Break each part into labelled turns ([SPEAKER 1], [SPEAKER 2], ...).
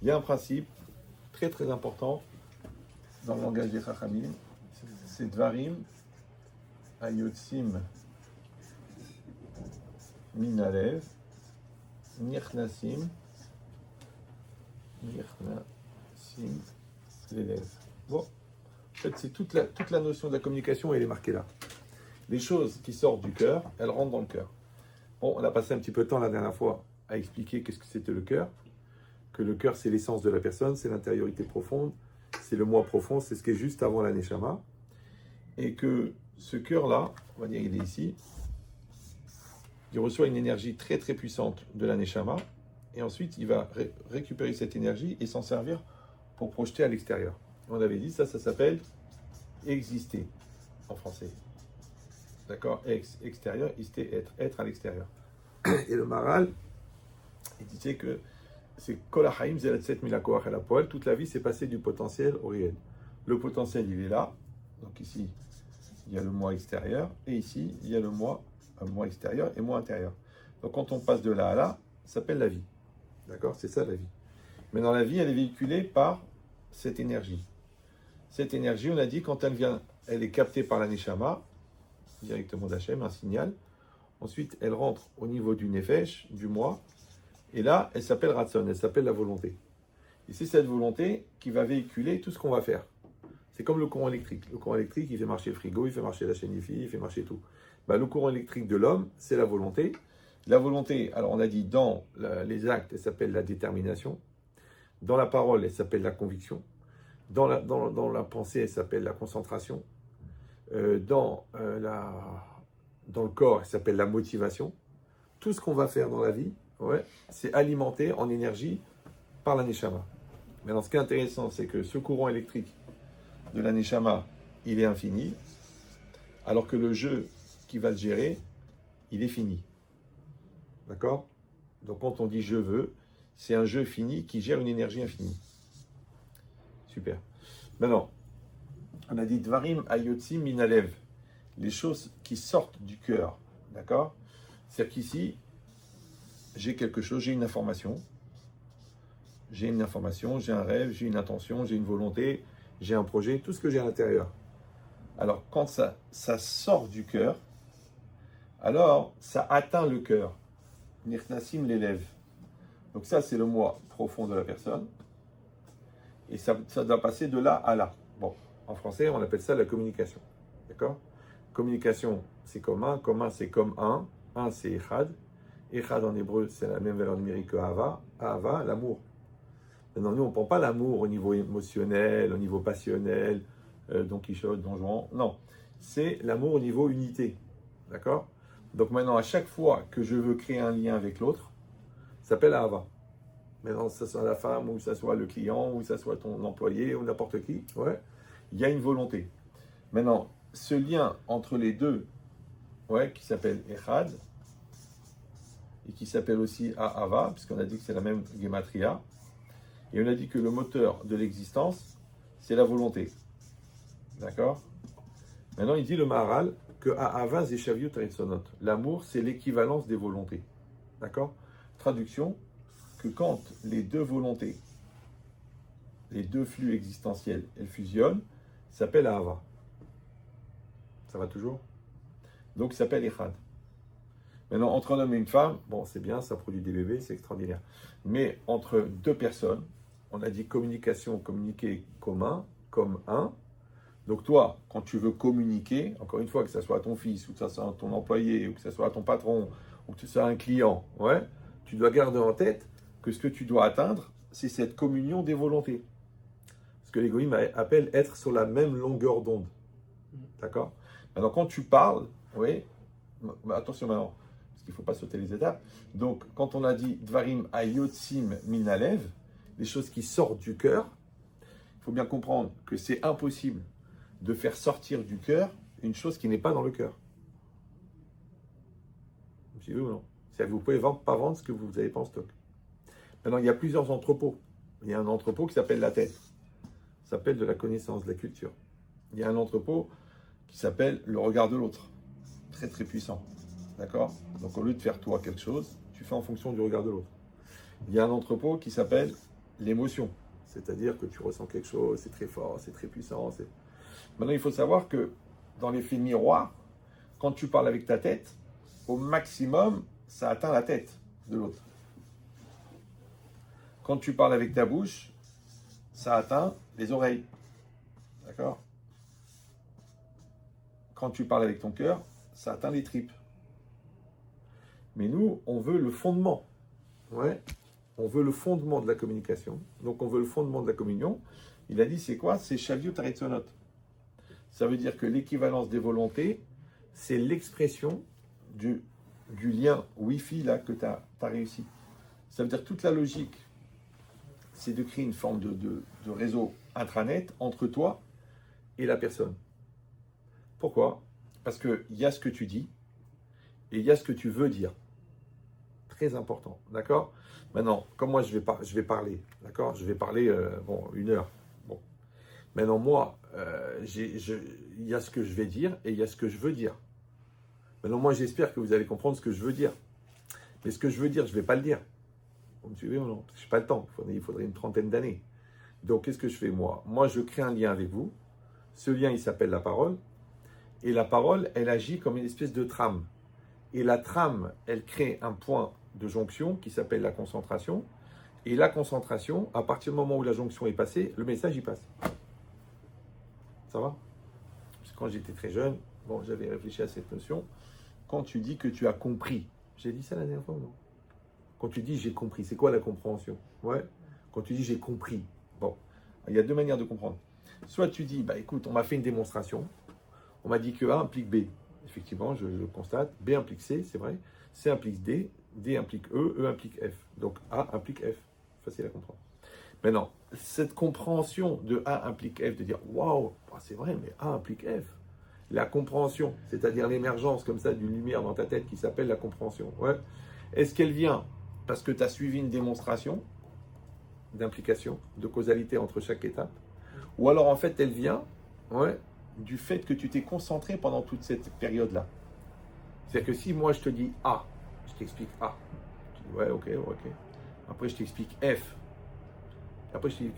[SPEAKER 1] Il y a un principe très très important dans le langage des Chachamim, c'est Dvarim Ayotsim Minalev Nirnasim l'élève. Bon, en fait, c'est toute la notion de la communication, elle est marquée là. Les choses qui sortent du cœur, elles rentrent dans le cœur. Bon, on a passé un petit peu de temps la dernière fois à expliquer qu'est-ce que c'était le cœur, que le cœur, c'est l'essence de la personne, c'est l'intériorité profonde, c'est le moi profond, c'est ce qui est juste avant la Neshama, et que ce cœur-là, on va dire il est ici, il reçoit une énergie très très puissante de la Neshama, et ensuite il va récupérer cette énergie et s'en servir pour projeter à l'extérieur. On avait dit ça s'appelle exister en français. D'accord? Extérieur, ister, être à l'extérieur. Et le Maharal, il disait que c'est Kol HaChaim Zelatset Milakoach El HaPoel, toute la vie c'est passé du potentiel au réel. Le potentiel il est là, donc ici il y a le moi extérieur, et ici il y a le moi extérieur et moi intérieur. Donc quand on passe de là à là, ça s'appelle la vie. D'accord? C'est ça la vie. Mais dans la vie, elle est véhiculée par cette énergie. Cette énergie, on a dit, quand elle vient, elle est captée par la Neshama, directement d'Hachem, un signal. Ensuite, elle rentre au niveau du Nefesh, du moi. Et là, elle s'appelle Ratson, elle s'appelle la volonté. Et c'est cette volonté qui va véhiculer tout ce qu'on va faire. C'est comme le courant électrique. Le courant électrique, il fait marcher le frigo, il fait marcher la chaîne Wi-Fi, il fait marcher tout. Le courant électrique de l'homme, c'est la volonté. La volonté, alors on a dit dans les actes, elle s'appelle la détermination. Dans la parole, elle s'appelle la conviction. Dans la pensée, elle s'appelle la concentration. Dans le corps, elle s'appelle la motivation. Tout ce qu'on va faire dans la vie, c'est alimenté en énergie par la Neshama. Maintenant, ce qui est intéressant, c'est que ce courant électrique de la Neshama, il est infini, alors que le jeu qui va le gérer, il est fini. D'accord? Donc quand on dit « je veux », c'est un jeu fini qui gère une énergie infinie. Super. Maintenant, on a dit « Dvarim ayotsim minalev », les choses qui sortent du cœur. D'accord? C'est-à-dire qu'ici, j'ai quelque chose, j'ai une information, j'ai un rêve, j'ai une intention, j'ai une volonté, j'ai un projet, tout ce que j'ai à l'intérieur. Alors, quand ça sort du cœur, alors ça atteint le cœur. Nirnasim l'élève. Donc ça, c'est le moi profond de la personne. Et ça doit passer de là à là. Bon, en français, on appelle ça la communication. D'accord? Communication, c'est commun. Commun, c'est comme un. Un, c'est echad. Echad en hébreu, c'est la même valeur numérique que Ahava. Ahava, l'amour. Maintenant, nous, on ne prend pas l'amour au niveau émotionnel, au niveau passionnel, Don Quichotte, Don Juan. Non, c'est l'amour au niveau unité. D'accord? Donc maintenant, à chaque fois que je veux créer un lien avec l'autre, ça s'appelle Ahava. Maintenant, que ce soit la femme, ou que ce soit le client, ou que ce soit ton employé, ou n'importe qui, il y a une volonté. Maintenant, ce lien entre les deux, qui s'appelle Echad, et qui s'appelle aussi Ahava, puisqu'on a dit que c'est la même Gematria, et on a dit que le moteur de l'existence, c'est la volonté. D'accord? Maintenant, il dit le Maharal que Ahava Zeshaviut Retsonot. L'amour, c'est l'équivalence des volontés. D'accord? Traduction, que quand les deux volontés, les deux flux existentiels, elles fusionnent, ça s'appelle Ahava. Ça va toujours? Donc, ça s'appelle Echad. Maintenant, entre un homme et une femme, bon, c'est bien, ça produit des bébés, c'est extraordinaire. Mais entre deux personnes, on a dit communication, communiquer commun, comme un. Donc toi, quand tu veux communiquer, encore une fois, que ce soit à ton fils, ou que ce soit à ton employé, ou que ce soit à ton patron, ou que ce soit à un client, tu dois garder en tête que ce que tu dois atteindre, c'est cette communion des volontés. Ce que l'égoïsme appelle être sur la même longueur d'onde. D'accord? Maintenant, quand tu parles, attention maintenant, parce qu'il ne faut pas sauter les étapes. Donc, quand on a dit Dvarim ayotsim minalev, les choses qui sortent du cœur, il faut bien comprendre que c'est impossible de faire sortir du cœur une chose qui n'est pas dans le cœur. C'est oui ou non? C'est-à-dire que vous ne pouvez pas vendre ce que vous n'avez pas en stock. Maintenant, il y a plusieurs entrepôts. Il y a un entrepôt qui s'appelle la tête. Ça s'appelle de la connaissance, de la culture. Il y a un entrepôt qui s'appelle le regard de l'autre. Très très puissant. D'accord? Donc au lieu de faire toi quelque chose, tu fais en fonction du regard de l'autre. Il y a un entrepôt qui s'appelle l'émotion. C'est-à-dire que tu ressens quelque chose, c'est très fort, c'est très puissant. Maintenant, il faut savoir que dans l'effet miroir, quand tu parles avec ta tête, au maximum, ça atteint la tête de l'autre. Quand tu parles avec ta bouche, ça atteint les oreilles. D'accord? Quand tu parles avec ton cœur, ça atteint les tripes. Mais nous, on veut le fondement. Ouais. On veut le fondement de la communication. Donc, on veut le fondement de la communion. Il a dit, c'est quoi? C'est Shaviut Aretzonot. Ça veut dire que l'équivalence des volontés, c'est l'expression du lien Wi-Fi là, que tu as réussi. Ça veut dire que toute la logique, c'est de créer une forme de réseau intranet entre toi et la personne. Pourquoi? Parce qu'il y a ce que tu dis et il y a ce que tu veux dire. Très important, d'accord? Maintenant, comme moi je vais parler, d'accord? Je vais parler, 1 heure. Bon. Maintenant, moi, il y a ce que je vais dire et il y a ce que je veux dire. Maintenant, moi, j'espère que vous allez comprendre ce que je veux dire. Mais ce que je veux dire, je ne vais pas le dire. Vous me suivez ou non? Parce que je n'ai pas le temps. Il faudrait une trentaine d'années. Donc, qu'est-ce que je fais, moi? Moi, je crée un lien avec vous. Ce lien, il s'appelle la parole. Et la parole, elle agit comme une espèce de trame. Et la trame, elle crée un point de jonction qui s'appelle la concentration. Et la concentration, à partir du moment où la jonction est passée, le message, il passe. Ça va? Parce que quand j'étais très jeune, j'avais réfléchi à cette notion. Quand tu dis que tu as compris, j'ai dit ça la dernière fois ou non? Quand tu dis j'ai compris, c'est quoi la compréhension? Ouais. Quand tu dis j'ai compris, il y a 2 manières de comprendre. Soit tu dis, écoute, on m'a fait une démonstration, on m'a dit que A implique B. Effectivement, je le constate. B implique C, c'est vrai. C implique D, D implique E, E implique F. Donc A implique F. Facile à comprendre. Maintenant, cette compréhension de A implique F, de dire waouh, c'est vrai, mais A implique F. La compréhension, c'est-à-dire l'émergence comme ça d'une lumière dans ta tête qui s'appelle la compréhension. Ouais. Est-ce qu'elle vient parce que tu as suivi une démonstration d'implication, de causalité entre chaque étape? Ou alors en fait elle vient du fait que tu t'es concentré pendant toute cette période-là. C'est-à-dire que si moi je te dis A, je t'explique A. Tu dis ouais, ok. Après je t'explique F. Après je te dis,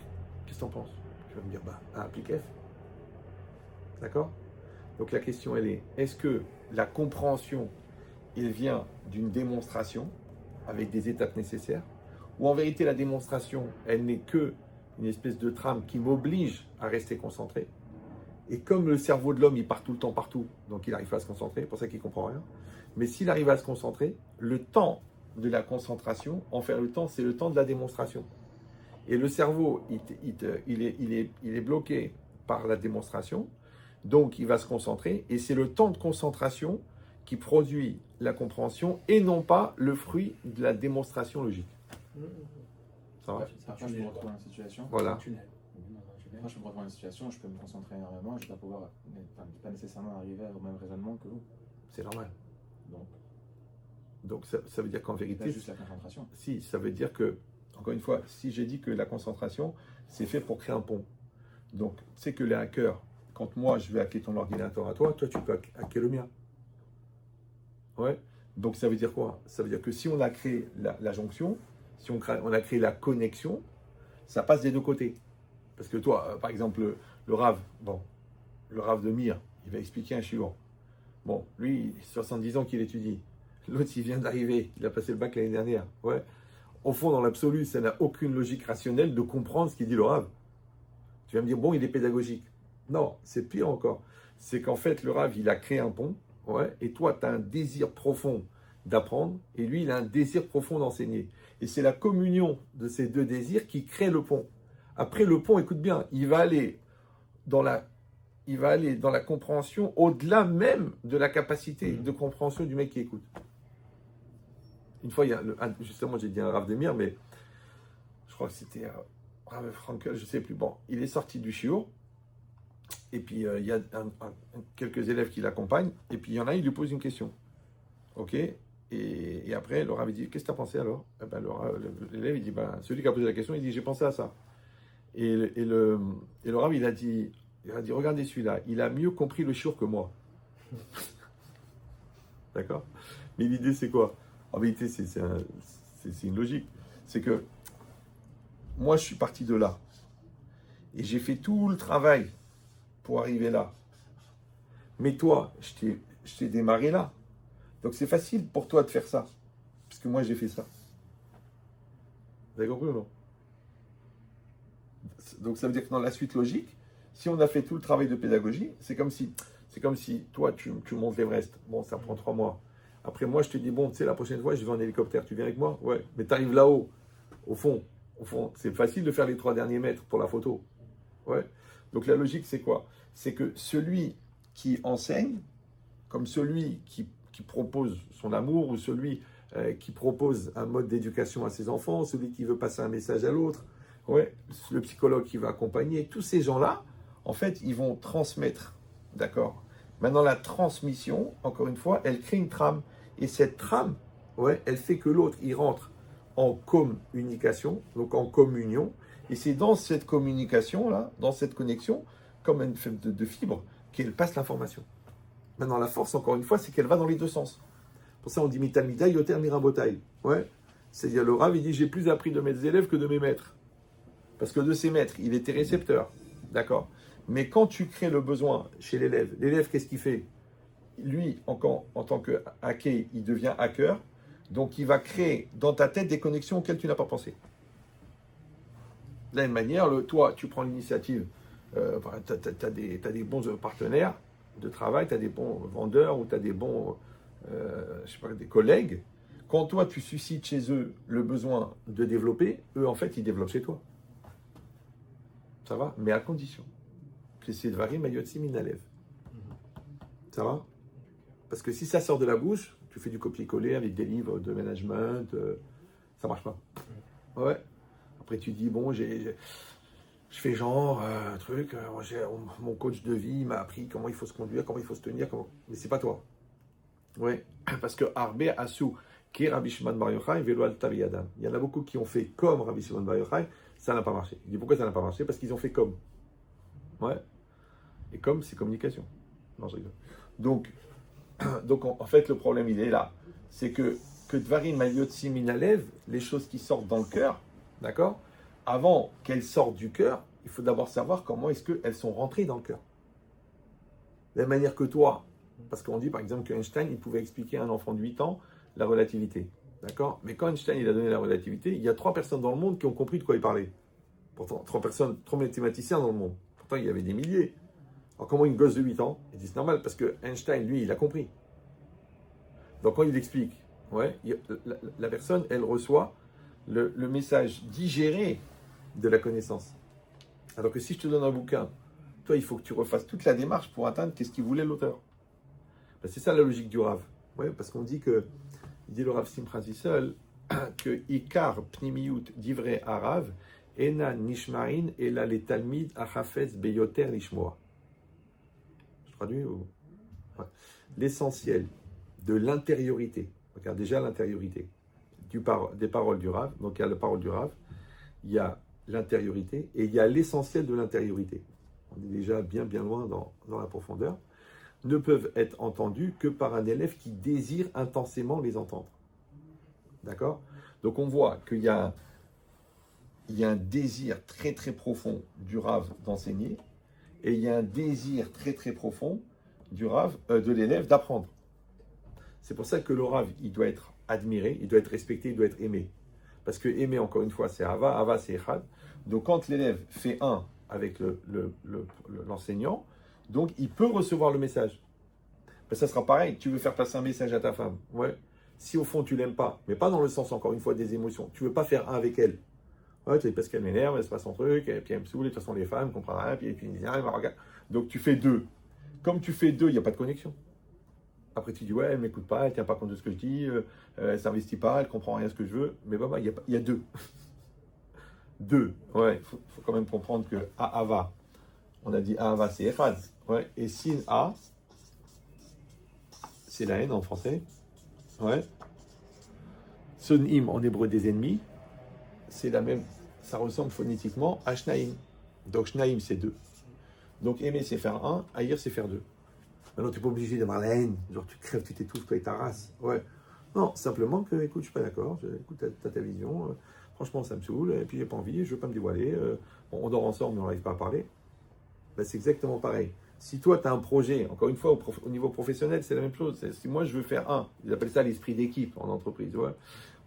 [SPEAKER 1] qu'est-ce que t'en penses? Tu vas me dire, A implique F. D'accord? Donc la question elle est, est-ce que la compréhension, il vient d'une démonstration avec des étapes nécessaires, ou en vérité la démonstration, elle n'est que une espèce de trame qui m'oblige à rester concentré. Et comme le cerveau de l'homme, il part tout le temps partout, donc il n'arrive pas à se concentrer, c'est pour ça qu'il ne comprend rien. Mais s'il arrive à se concentrer, le temps de la concentration, en faire le temps, c'est le temps de la démonstration. Et le cerveau, il est bloqué par la démonstration, donc il va se concentrer, et c'est le temps de concentration qui produit la compréhension, et non pas le fruit de la démonstration logique. Ça va?
[SPEAKER 2] Parfois, je me retrouve dans une situation.
[SPEAKER 1] Voilà.
[SPEAKER 2] Moi, je me retrouve dans une situation où je peux me concentrer énormément et je ne vais pas nécessairement arriver au même raisonnement que vous.
[SPEAKER 1] C'est normal.
[SPEAKER 2] Donc
[SPEAKER 1] ça veut dire qu'en vérité...
[SPEAKER 2] C'est pas juste la concentration.
[SPEAKER 1] Si, ça veut dire que, encore une fois, si j'ai dit que la concentration, c'est fait pour créer un pont. Donc, tu sais que les hackers, quand moi, je vais hacker ton ordinateur à toi, toi, tu peux hacker le mien. Ouais. Donc, ça veut dire quoi? Ça veut dire que si on a créé la jonction, si on a créé la connexion, ça passe des 2 côtés. Parce que toi, par exemple, le Rav, le Rav de Mir, il va expliquer un shiur. Bon, lui, 70 ans qu'il étudie. L'autre, il vient d'arriver, il a passé le bac l'année dernière. Ouais. Au fond, dans l'absolu, ça n'a aucune logique rationnelle de comprendre ce qu'il dit le Rav. Tu vas me dire, il est pédagogique. Non, c'est pire encore. C'est qu'en fait, le Rav, il a créé un pont, et toi, tu as un désir profond d'apprendre, et lui, il a un désir profond d'enseigner. Et c'est la communion de ces 2 désirs qui crée le pont. Après, le pont, écoute bien, il va aller dans la compréhension au-delà même de la capacité de compréhension du mec qui écoute. Une fois, justement, j'ai dit un Rav de Mir, mais je crois que c'était Rav Frankel, je ne sais plus. Il est sorti du shiur, et puis il y a quelques élèves qui l'accompagnent, et puis il y en a, il lui pose une question. Ok? Et après, le Rav dit, qu'est-ce que tu as pensé alors? L'élève, il dit, celui qui a posé la question, il dit, j'ai pensé à ça. Et le Rav, il a dit, regardez celui-là, il a mieux compris le shiur que moi. D'accord? Mais l'idée, c'est quoi? En vérité, c'est une logique. C'est que moi, je suis parti de là. Et j'ai fait tout le travail pour arriver là. Mais toi, je t'ai démarré là. Donc c'est facile pour toi de faire ça. Parce que moi, j'ai fait ça. Vous avez compris ou non? Donc ça veut dire que dans la suite logique, si on a fait tout le travail de pédagogie, c'est comme si toi, tu montes l'Everest. Bon, ça prend 3 mois. Après, moi, je te dis, bon, tu sais, la prochaine fois, je vais en hélicoptère. Tu viens avec moi? Ouais. Mais tu arrives là-haut. Au fond, c'est facile de faire les 3 derniers mètres pour la photo. Ouais. Donc la logique, c'est quoi? C'est que celui qui enseigne, comme celui qui propose son amour, ou celui qui propose un mode d'éducation à ses enfants, celui qui veut passer un message à l'autre, ouais, le psychologue qui va accompagner, tous ces gens-là, en fait, ils vont transmettre. D'accord? Maintenant, la transmission, encore une fois, elle crée une trame. Et cette trame, ouais, elle fait que l'autre, il rentre en communication, donc en communion. Et c'est dans cette communication-là, dans cette connexion, comme une femme de fibre, qu'elle passe l'information. Maintenant, la force, encore une fois, c'est qu'elle va dans les deux sens. Pour ça, on dit mitalmida yoter mirabotai. Ouais. C'est-à-dire, le Rav, il dit, j'ai plus appris de mes élèves que de mes maîtres. Parce que de ses maîtres, il était récepteur. D'accord? Mais quand tu crées le besoin chez l'élève, qu'est-ce qu'il fait? Lui, en tant que hacker, il devient hacker. Donc, il va créer dans ta tête des connexions auxquelles tu n'as pas pensé. De la même manière, toi, tu prends l'initiative. Tu as des bons partenaires de travail, tu as des bons vendeurs ou tu as des bons des collègues. Quand toi, tu suscites chez eux le besoin de développer, eux, en fait, ils développent chez toi. Ça va? Mais à condition que c'est Dvarim Ayotzi Minalev. Ça va? Parce que si ça sort de la bouche, tu fais du copier-coller avec des livres de management, ça marche pas. Ouais. Après, tu dis, bon, je fais genre un truc, mon coach de vie m'a appris comment il faut se conduire, comment il faut se tenir, mais c'est pas toi. Ouais. Parce que Arbe Asu, qui est Rabbi Shimon Bar Yochai, Velo al Tavi Adam. Il y en a beaucoup qui ont fait comme Rabbi Shimon Bar Yochai, ça n'a pas marché. Il dit pourquoi ça n'a pas marché? Parce qu'ils ont fait comme. Ouais. Et comme, c'est communication. Non, je rigole. Donc en fait, le problème, il est là. C'est que Dvarim Ayotzi Minalev, les choses qui sortent dans le cœur, d'accord? Avant qu'elles sortent du cœur, il faut d'abord savoir comment est-ce qu'elles sont rentrées dans le cœur. De la même manière que toi, parce qu'on dit par exemple qu'Einstein, il pouvait expliquer à un enfant de 8 ans la relativité. D'accord? Mais quand Einstein il a donné la relativité, il y a 3 personnes dans le monde qui ont compris de quoi il parlait. Pourtant, 3 mathématiciens dans le monde. Pourtant, il y avait des milliers. Alors comment une gosse de 8 ans? Il dit c'est normal, parce que Einstein, lui, il a compris. Donc quand il explique, ouais, la personne, elle reçoit le message digéré de la connaissance. Alors que si je te donne un bouquin, toi, il faut que tu refasses toute la démarche pour atteindre qu'est-ce qu'il voulait l'auteur. Ben, c'est ça la logique du Rav. Ouais, parce qu'on dit que, il dit le Rav Simcha Zissel, que Ikar Pnimiyut divrei Arav, Ena Nishmarin, Ela le Talmid Achafez Beyoter Lishmoa. Je traduis ou... Ouais. L'essentiel de l'intériorité, regarde déjà l'intériorité des paroles du Rav, donc il y a la parole du Rav, il y a l'intériorité et il y a l'essentiel de l'intériorité. On est déjà bien loin dans la profondeur. Ne peuvent être entendus que par un élève qui désire intensément les entendre. D'accord? Donc on voit qu'il y a un désir très très profond du Rav d'enseigner et il y a un désir très très profond du Rav, de l'élève d'apprendre. C'est pour ça que le Rav, il doit être admiré, il doit être respecté, il doit être aimé. Parce que aimer, encore une fois, c'est Ava, Ava c'est Echad. Donc quand l'élève fait un avec l'enseignant, donc il peut recevoir le message. Ben, ça sera pareil, tu veux faire passer un message à ta femme. Ouais. Si au fond tu l'aimes pas, mais pas dans le sens, encore une fois, des émotions, tu veux pas faire un avec elle. Ouais, parce qu'elle m'énerve, elle se passe son truc, et puis elle me saoule, et de toute façon les femmes ne comprennent rien, puis ils disent, ah, regarde. Donc tu fais 2. Comme tu fais 2, il n'y a pas de connexion. Après tu dis, ouais, elle ne m'écoute pas, elle ne tient pas compte de ce que je dis, elle ne s'investit pas, elle ne comprend rien de ce que je veux. Mais bah, il y a 2. 2. Ouais, il faut quand même comprendre que A'ava, on a dit A'ava c'est Echad. Ouais, et Sin A, c'est la haine en français. Ouais. Sonim en hébreu des ennemis, c'est la même, ça ressemble phonétiquement à Shnaim. Donc Shnaim c'est 2. Donc aimer c'est faire 1, haïr c'est faire 2. Maintenant tu n'es pas obligé d'avoir la haine, genre tu crèves, tu t'étouffes, toi et ta race. Ouais. Non, simplement que, écoute, je suis pas d'accord, écoute, t'as ta vision. franchement, ça me saoule, et puis j'ai pas envie, je veux pas me dévoiler. Bon, on dort ensemble, mais on n'arrive pas à parler. Ben, c'est exactement pareil. Si toi, tu as un projet, encore une fois, au niveau professionnel, c'est la même chose. Si moi, je veux faire ils appellent ça l'esprit d'équipe en entreprise. Ouais.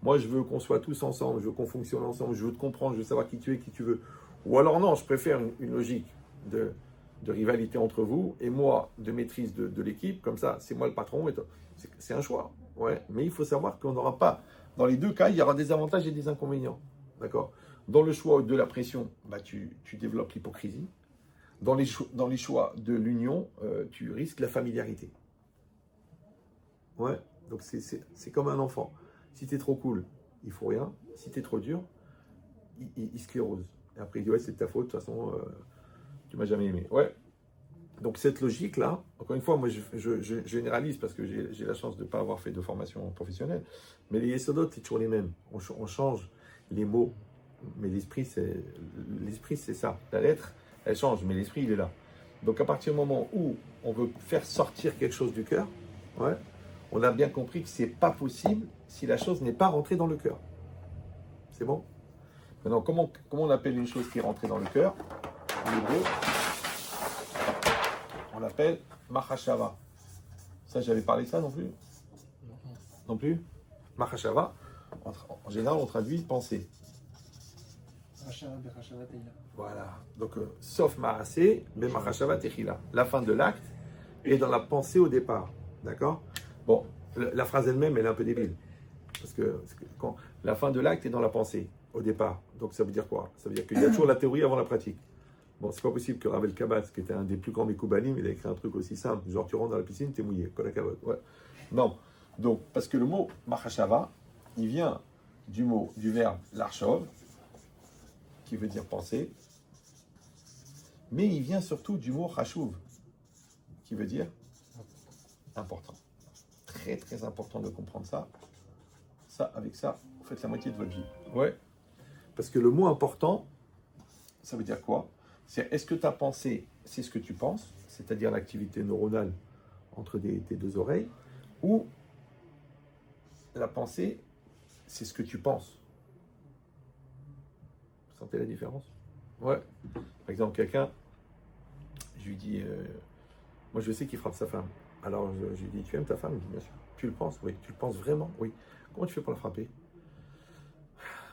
[SPEAKER 1] Moi, je veux qu'on soit tous ensemble, je veux qu'on fonctionne ensemble, je veux te comprendre, je veux savoir qui tu es, qui tu veux. Ou alors non, je préfère une logique de rivalité entre vous et moi de maîtrise de l'équipe. Comme ça, c'est moi le patron. C'est un choix. Ouais. Mais il faut savoir qu'on n'aura pas, dans les deux cas, il y aura des avantages et des inconvénients. D'accord. Dans le choix de la pression, bah, tu développes l'hypocrisie. Dans les choix de l'union, tu risques la familiarité. Ouais, donc c'est comme un enfant. Si tu es trop cool, il faut rien. Si tu es trop dur, il sclérose. Et après, il dit, ouais, c'est de ta faute, de toute façon, tu m'as jamais aimé. Ouais. Donc cette logique-là, encore une fois, moi je généralise parce que j'ai la chance de ne pas avoir fait de formation professionnelle, mais les yesodot, c'est toujours les mêmes. On change les mots, mais l'esprit, c'est ça. La lettre, elle change, mais l'esprit, il est là. Donc à partir du moment où on veut faire sortir quelque chose du cœur, ouais, on a bien compris que ce n'est pas possible si la chose n'est pas rentrée dans le cœur. C'est bon? Maintenant, comment on appelle une chose qui est rentrée dans le cœur? En hébreu, on l'appelle Machashava. Ça, j'avais parlé de ça non plus? Non plus? Machashava, en général, on traduit pensée. Voilà. Donc, sauf Maasé, mais Machashava Techila. La fin de l'acte est dans la pensée au départ. D'accord? Bon, la phrase elle-même, elle est un peu débile. Parce que quand la fin de l'acte est dans la pensée au départ. Donc, ça veut dire quoi? Ça veut dire qu'il y a toujours la théorie avant la pratique. Bon, c'est pas possible que Ravel Kabatz, qui était un des plus grands Mekoubalim, il a écrit un truc aussi simple. Genre, tu rentres dans la piscine, t'es mouillé. Ouais. Non. Donc, parce que le mot Machashava, il vient du verbe larchov, qui veut dire penser, mais il vient surtout du mot chashuv, qui veut dire important. Très, très important de comprendre ça. Ça, avec ça, vous faites la moitié de votre vie. Ouais. Parce que le mot important, ça veut dire quoi? C'est est-ce que ta pensée, c'est ce que tu penses, c'est-à-dire l'activité neuronale entre tes deux oreilles, ou la pensée, c'est ce que tu penses. Vous sentez la différence? Ouais. Par exemple, quelqu'un, je lui dis, moi je sais qu'il frappe sa femme. Alors je lui dis, tu aimes ta femme? Il dit, bien sûr. Tu le penses? Oui. Tu le penses vraiment? Oui. Comment tu fais pour la frapper?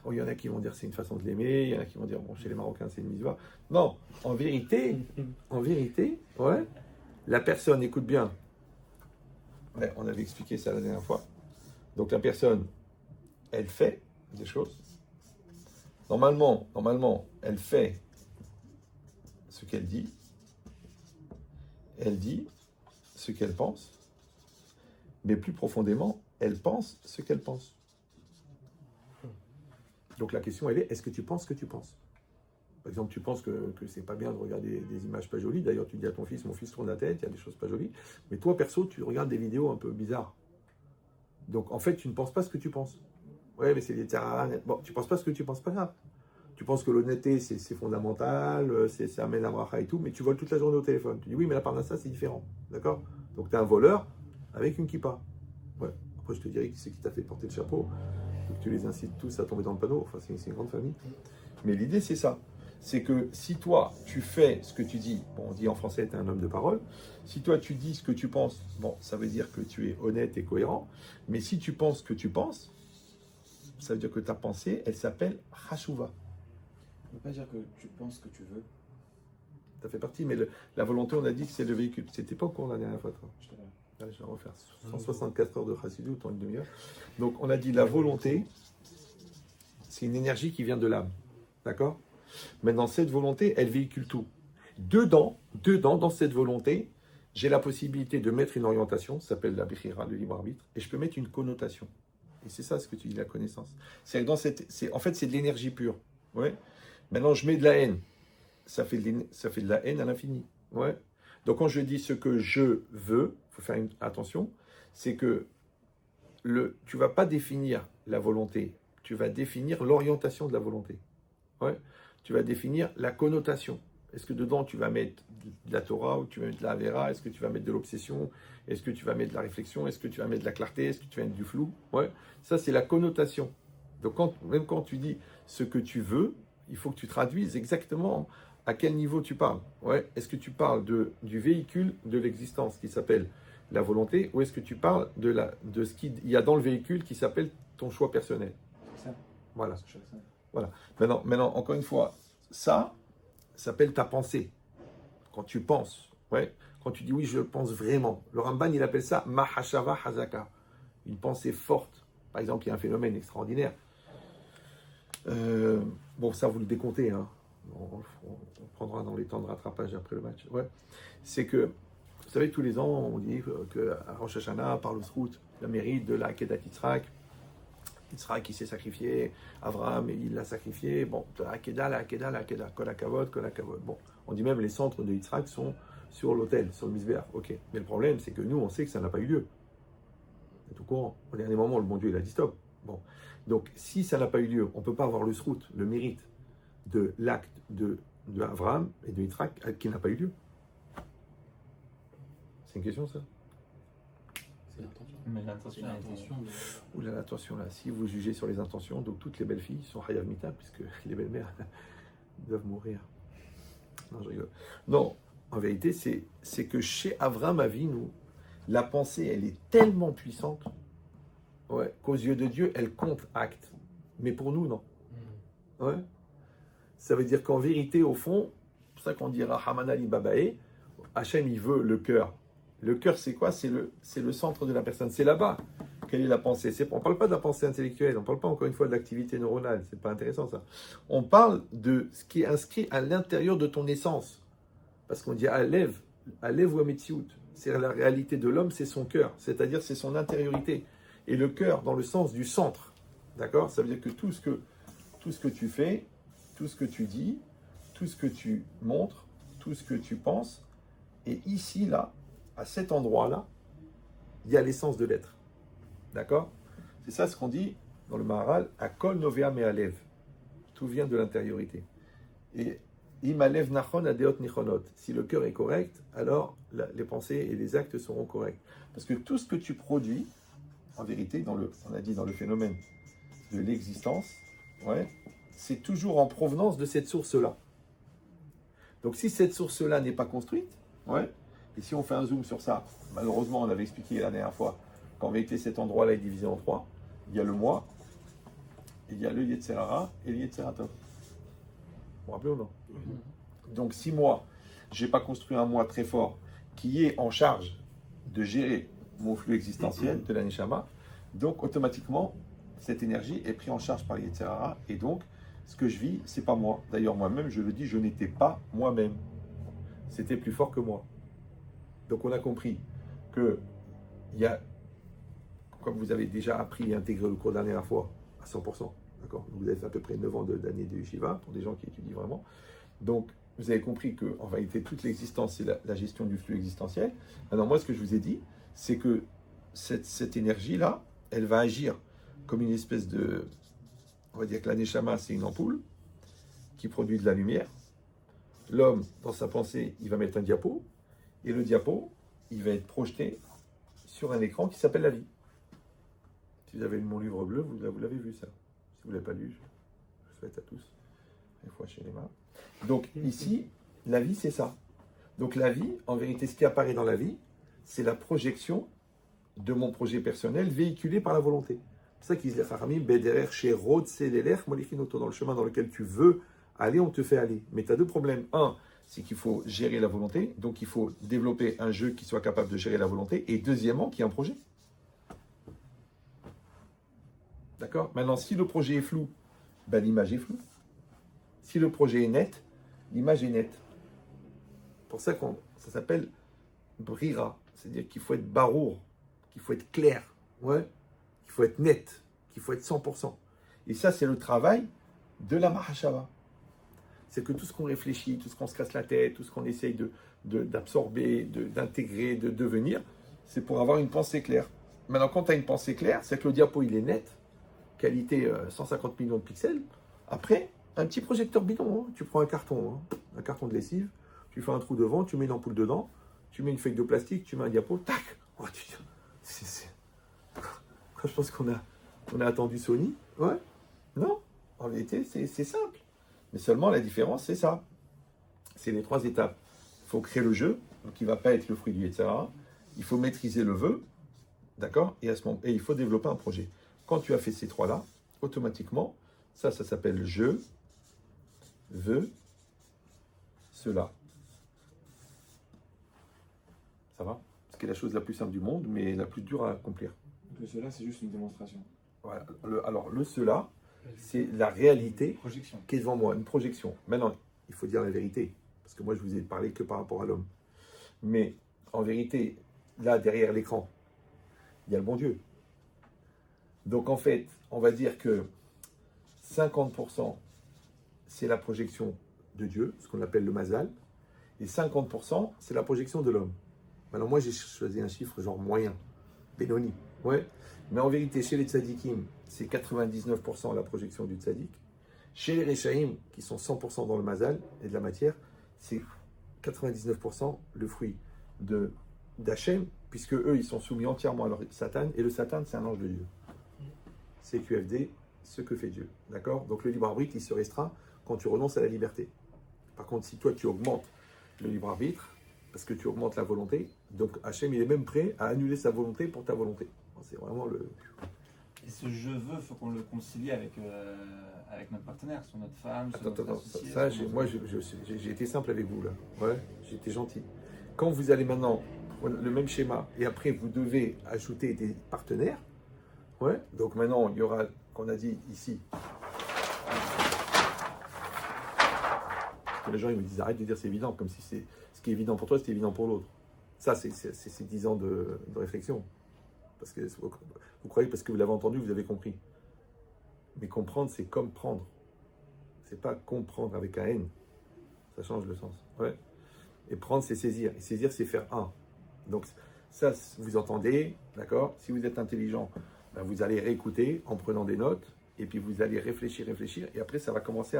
[SPEAKER 1] Oh, il y en a qui vont dire c'est une façon de l'aimer, il y en a qui vont dire bon, chez les Marocains c'est une misva. Non, en vérité, ouais, la personne, écoute bien, ouais, on avait expliqué ça la dernière fois. Donc la personne, elle fait des choses. Normalement, elle fait ce qu'elle dit. Elle dit ce qu'elle pense. Mais plus profondément, elle pense ce qu'elle pense. Donc la question, elle est, est-ce que tu penses ce que tu penses? Par exemple, tu penses que c'est pas bien de regarder des images pas jolies. D'ailleurs, tu dis à ton fils, mon fils tourne la tête, il y a des choses pas jolies. Mais toi, perso, tu regardes des vidéos un peu bizarres. Donc, en fait, tu ne penses pas ce que tu penses. Ouais, mais c'est des terrains. Bon, tu ne penses pas ce que tu penses, pas grave. Tu penses que l'honnêteté, c'est fondamental, ça amène à bracha et tout, mais tu voles toute la journée au téléphone. Tu dis, oui, mais la parnassa, c'est différent. D'accord? Donc, tu es un voleur avec une kippa. Ouais. Après, je te dirais qui c'est qui t'a fait porter le chapeau. Donc, tu les incites tous à tomber dans le panneau. Enfin, c'est une grande famille. Mais l'idée, c'est ça. C'est que si toi, tu fais ce que tu dis, bon, on dit en français, tu es un homme de parole. Si toi, tu dis ce que tu penses, bon, ça veut dire que tu es honnête et cohérent. Mais si tu penses ce que tu penses, ça veut dire que ta pensée, elle s'appelle Hashuva.
[SPEAKER 2] Ça ne veut pas dire que tu penses ce que tu veux.
[SPEAKER 1] Ça fait partie, mais la volonté, on a dit que c'est le véhicule. C'était pas au cours de la dernière fois, toi. Allez, je vais refaire 164 heures de Chassidut en une demi-heure. Donc, on a dit la volonté, c'est une énergie qui vient de l'âme. D'accord? Maintenant, cette volonté, elle véhicule tout. Dedans, dans cette volonté, j'ai la possibilité de mettre une orientation, ça s'appelle la Bechira, le libre arbitre, et je peux mettre une connotation. Et c'est ça ce que tu dis, la connaissance. En fait, c'est de l'énergie pure. Ouais. Maintenant, je mets de la haine. Ça fait de la haine à l'infini. Ouais. Donc, quand je dis ce que je veux, il faut faire attention, c'est que tu ne vas pas définir la volonté, tu vas définir l'orientation de la volonté. Ouais. Tu vas définir la connotation. Est-ce que dedans, tu vas mettre de la Torah ou tu vas mettre de la Avera? Est-ce que tu vas mettre de l'obsession? Est-ce que tu vas mettre de la réflexion? Est-ce que tu vas mettre de la clarté? Est-ce que tu vas mettre du flou? Ouais. Ça, c'est la connotation. Donc, même quand tu dis ce que tu veux, il faut que tu traduises exactement à quel niveau tu parles. Ouais. Est-ce que tu parles du véhicule de l'existence qui s'appelle la volonté, ou est-ce que tu parles de ce qu'il y a dans le véhicule qui s'appelle ton choix personnel?
[SPEAKER 2] C'est ça.
[SPEAKER 1] Voilà.
[SPEAKER 2] C'est ça.
[SPEAKER 1] Voilà. Maintenant, encore une fois, ça s'appelle ta pensée. Quand tu penses, ouais, quand tu dis oui, je pense vraiment. Le Ramban, il appelle ça mahashava hazaka, une pensée forte. Par exemple, il y a un phénomène extraordinaire. Bon, ça, vous le décomptez, hein. On prendra dans les temps de rattrapage après le match. Ouais. C'est que, vous savez, tous les ans, on dit qu'à Rosh Hashanah, par le Srout, le mérite de la Kedat Yitzhak. Yitzhak qui s'est sacrifié, Avraham, il l'a sacrifié. Bon, la Akedah, Kol HaKavod, Kol HaKavod. Bon, on dit même les centres de Yitzhak sont sur l'autel, sur le Mizbeach. Ok, mais le problème, c'est que nous, on sait que ça n'a pas eu lieu. C'est tout courant. Au dernier moment, le bon Dieu, il a dit stop. Bon, donc si ça n'a pas eu lieu, on ne peut pas avoir le srout, le mérite de l'acte de Avraham et de Yitzhak qui n'a pas eu lieu. C'est une question, ça?
[SPEAKER 3] C'est l'intention.
[SPEAKER 2] Mais l'intention de...
[SPEAKER 1] Oula, attention là, si vous jugez sur les intentions, donc toutes les belles filles sont Hayav Mita, puisque les belles-mères doivent mourir. Non, je rigole. Non, en vérité, c'est que chez Avraham Avinu, la pensée, elle est tellement puissante, ouais, qu'aux yeux de Dieu, elle compte acte. Mais pour nous, non. Ouais. Ça veut dire qu'en vérité, au fond, c'est pour ça qu'on dira Haman Ali Babae, Hachem, il veut le cœur. Le cœur, c'est quoi? C'est le centre de la personne. C'est là-bas. Quelle est la pensée? On ne parle pas de la pensée intellectuelle, on ne parle pas encore une fois de l'activité neuronale, c'est pas intéressant ça. On parle de ce qui est inscrit à l'intérieur de ton essence. Parce qu'on dit Alev ou Ametsiout. C'est la réalité de l'homme, c'est son cœur, c'est-à-dire c'est son intériorité. Et le cœur, dans le sens du centre. D'accord? Ça veut dire que tout ce que tu fais, tout ce que tu dis, tout ce que tu montres, tout ce que tu penses, et ici, là, à cet endroit-là, il y a l'essence de l'être. D'accord? C'est ça ce qu'on dit dans le Maharal, Akol Novea Me'alev. Tout vient de l'intériorité. Et Imalev Nachon Adeot Nichonot. Si le cœur est correct, alors les pensées et les actes seront corrects. Parce que tout ce que tu produis, en vérité, on a dit dans le phénomène de l'existence, ouais, c'est toujours en provenance de cette source-là. Donc si cette source-là n'est pas construite, ouais, et si on fait un zoom sur ça, malheureusement, on avait expliqué la dernière fois qu'en vérité, cet endroit-là est divisé en trois. Il y a le moi, il y a le Yetzer Hara et le Yetzer Tov. Vous vous rappelez ou non? Donc si moi, je n'ai pas construit un moi très fort qui est en charge de gérer mon flux existentiel de la Neshama, donc automatiquement, cette énergie est prise en charge par le Yetzer Hara, et donc, ce que je vis, c'est pas moi. D'ailleurs, moi-même, je le dis, je n'étais pas moi-même. C'était plus fort que moi. Donc on a compris que il y a, comme vous avez déjà appris et intégré le cours de la dernière fois, à 100%, d'accord? Vous avez fait à peu près 9 ans d'années de Yeshiva, pour des gens qui étudient vraiment. Donc, vous avez compris qu'en réalité, toute l'existence, c'est la gestion du flux existentiel. Maintenant, moi, ce que je vous ai dit, c'est que cette énergie-là, elle va agir comme une espèce de... On va dire que la Neshama, c'est une ampoule qui produit de la lumière. L'homme, dans sa pensée, il va mettre un diapo. Et le diapo, il va être projeté sur un écran qui s'appelle la vie. Si vous avez lu mon livre bleu, vous l'avez vu ça. Si vous ne l'avez pas lu, je vous souhaite à tous. Une fois chez les mains. Donc ici, la vie, c'est ça. Donc la vie, en vérité, ce qui apparaît dans la vie, c'est la projection de mon projet personnel véhiculé par la volonté. C'est ça qu'ils disent les Chachamim, Bederer, Sherod, Sedeler, Molichinoto, dans le chemin dans lequel tu veux aller, on te fait aller. Mais tu as deux problèmes. Un, c'est qu'il faut gérer la volonté, donc il faut développer un jeu qui soit capable de gérer la volonté, et deuxièmement, qu'il y ait un projet. D'accord? Maintenant, si le projet est flou, ben, l'image est floue. Si le projet est net, l'image est nette. C'est pour ça que ça s'appelle brira, c'est-à-dire qu'il faut être barour, qu'il faut être clair, ouais, qu'il faut être net, qu'il faut être 100%. Et ça, c'est le travail de la Mahashava. C'est que tout ce qu'on réfléchit, tout ce qu'on se casse la tête, tout ce qu'on essaye d'absorber, d'intégrer, de devenir, c'est pour avoir une pensée claire. Maintenant, quand tu as une pensée claire, c'est que le diapo, il est net, qualité 150 millions de pixels. Après, un petit projecteur bidon, hein. Tu prends un carton de lessive, tu fais un trou devant, tu mets une ampoule dedans, tu mets une feuille de plastique, tu mets un diapo, tac. Oh, je pense qu'on a attendu Sony, ouais. Non, en vérité, c'est simple. Mais seulement la différence, c'est ça. C'est les 3 étapes. Il faut créer le jeu, donc il ne va pas être le fruit du etc. Il faut maîtriser le vœu, d'accord, et il faut développer un projet. Quand tu as fait ces 3-là, automatiquement, ça s'appelle je veux cela. Ça va? Ce qui est la chose la plus simple du monde, mais la plus dure à accomplir.
[SPEAKER 2] Donc cela, c'est juste une démonstration.
[SPEAKER 1] Voilà. Alors, le cela, c'est la réalité
[SPEAKER 2] Projection.
[SPEAKER 1] qui est devant moi, une projection. Maintenant, il faut dire la vérité, parce que moi, je vous ai parlé que par rapport à l'homme. Mais en vérité, là, derrière l'écran, il y a le bon Dieu. Donc, en fait, on va dire que 50%, c'est la projection de Dieu, ce qu'on appelle le mazal, et 50%, c'est la projection de l'homme. Maintenant, moi, j'ai choisi un chiffre genre moyen, Benoni. Ouais. Mais en vérité, chez les tzadikim, c'est 99% la projection du tzadik. Chez les Rechaïm, qui sont 100% dans le mazal et de la matière, c'est 99% le fruit d'Hachem, puisque eux, ils sont soumis entièrement à leur Satan, et le Satan, c'est un ange de Dieu. C'est QFD, ce que fait Dieu. D'accord? Donc le libre arbitre, il se restreint quand tu renonces à la liberté. Par contre, si toi, tu augmentes le libre arbitre, parce que tu augmentes la volonté, donc Hachem, il est même prêt à annuler sa volonté pour ta volonté. C'est vraiment le...
[SPEAKER 2] Et ce je veux, il faut qu'on le concilie avec notre partenaire, sur notre femme, sur notre associé.
[SPEAKER 1] Ça, j'ai été simple avec vous là. Ouais, j'ai été gentil. Quand vous allez maintenant le même schéma et après vous devez ajouter des partenaires, ouais. Donc maintenant il y aura, qu'on a dit ici. Parce que les gens ils me disent arrête de dire c'est évident, comme si c'est ce qui est évident pour toi, c'est évident pour l'autre. Ça c'est 10 ans de réflexion. Parce que vous croyez parce que vous l'avez entendu, vous avez compris. Mais comprendre, c'est comme prendre. C'est pas comprendre avec un N. Ça change le sens. Ouais. Et prendre, c'est saisir. Et saisir, c'est faire un. Donc ça, vous entendez, d'accord? Si vous êtes intelligent, ben vous allez réécouter en prenant des notes. Et puis vous allez réfléchir. Et après, ça va commencer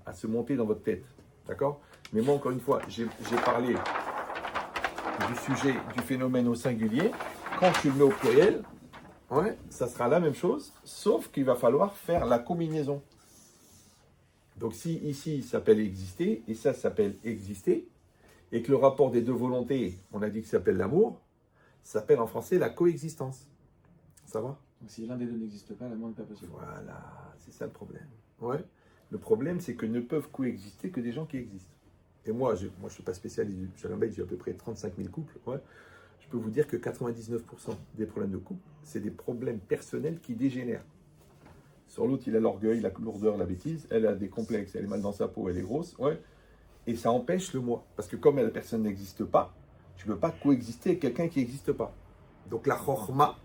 [SPEAKER 1] à se monter dans votre tête. D'accord? Mais moi, encore une fois, j'ai parlé du sujet, du phénomène au singulier. Quand tu le mets au pluriel, ouais, ça sera la même chose, sauf qu'il va falloir faire la combinaison. Donc si ici, il s'appelle exister, et ça s'appelle exister, et que le rapport des deux volontés, on a dit que ça s'appelle l'amour, ça s'appelle en français la coexistence. Ça va?
[SPEAKER 2] Donc si l'un des deux n'existe pas, l'amour n'est pas possible.
[SPEAKER 1] Voilà, c'est ça le problème. Ouais. Le problème, c'est que ne peuvent coexister que des gens qui existent. Et moi, je ne suis pas spécialiste du Shalom Bayit, j'ai à peu près 35 000 couples, ouais. Je peux vous dire que 99% des problèmes de couple, c'est des problèmes personnels qui dégénèrent. Sur l'autre, il a l'orgueil, la lourdeur, la bêtise. Elle a des complexes, elle est mal dans sa peau, elle est grosse. Ouais. Et ça empêche le moi. Parce que comme la personne n'existe pas, tu ne peux pas coexister avec quelqu'un qui n'existe pas. Donc la chorma,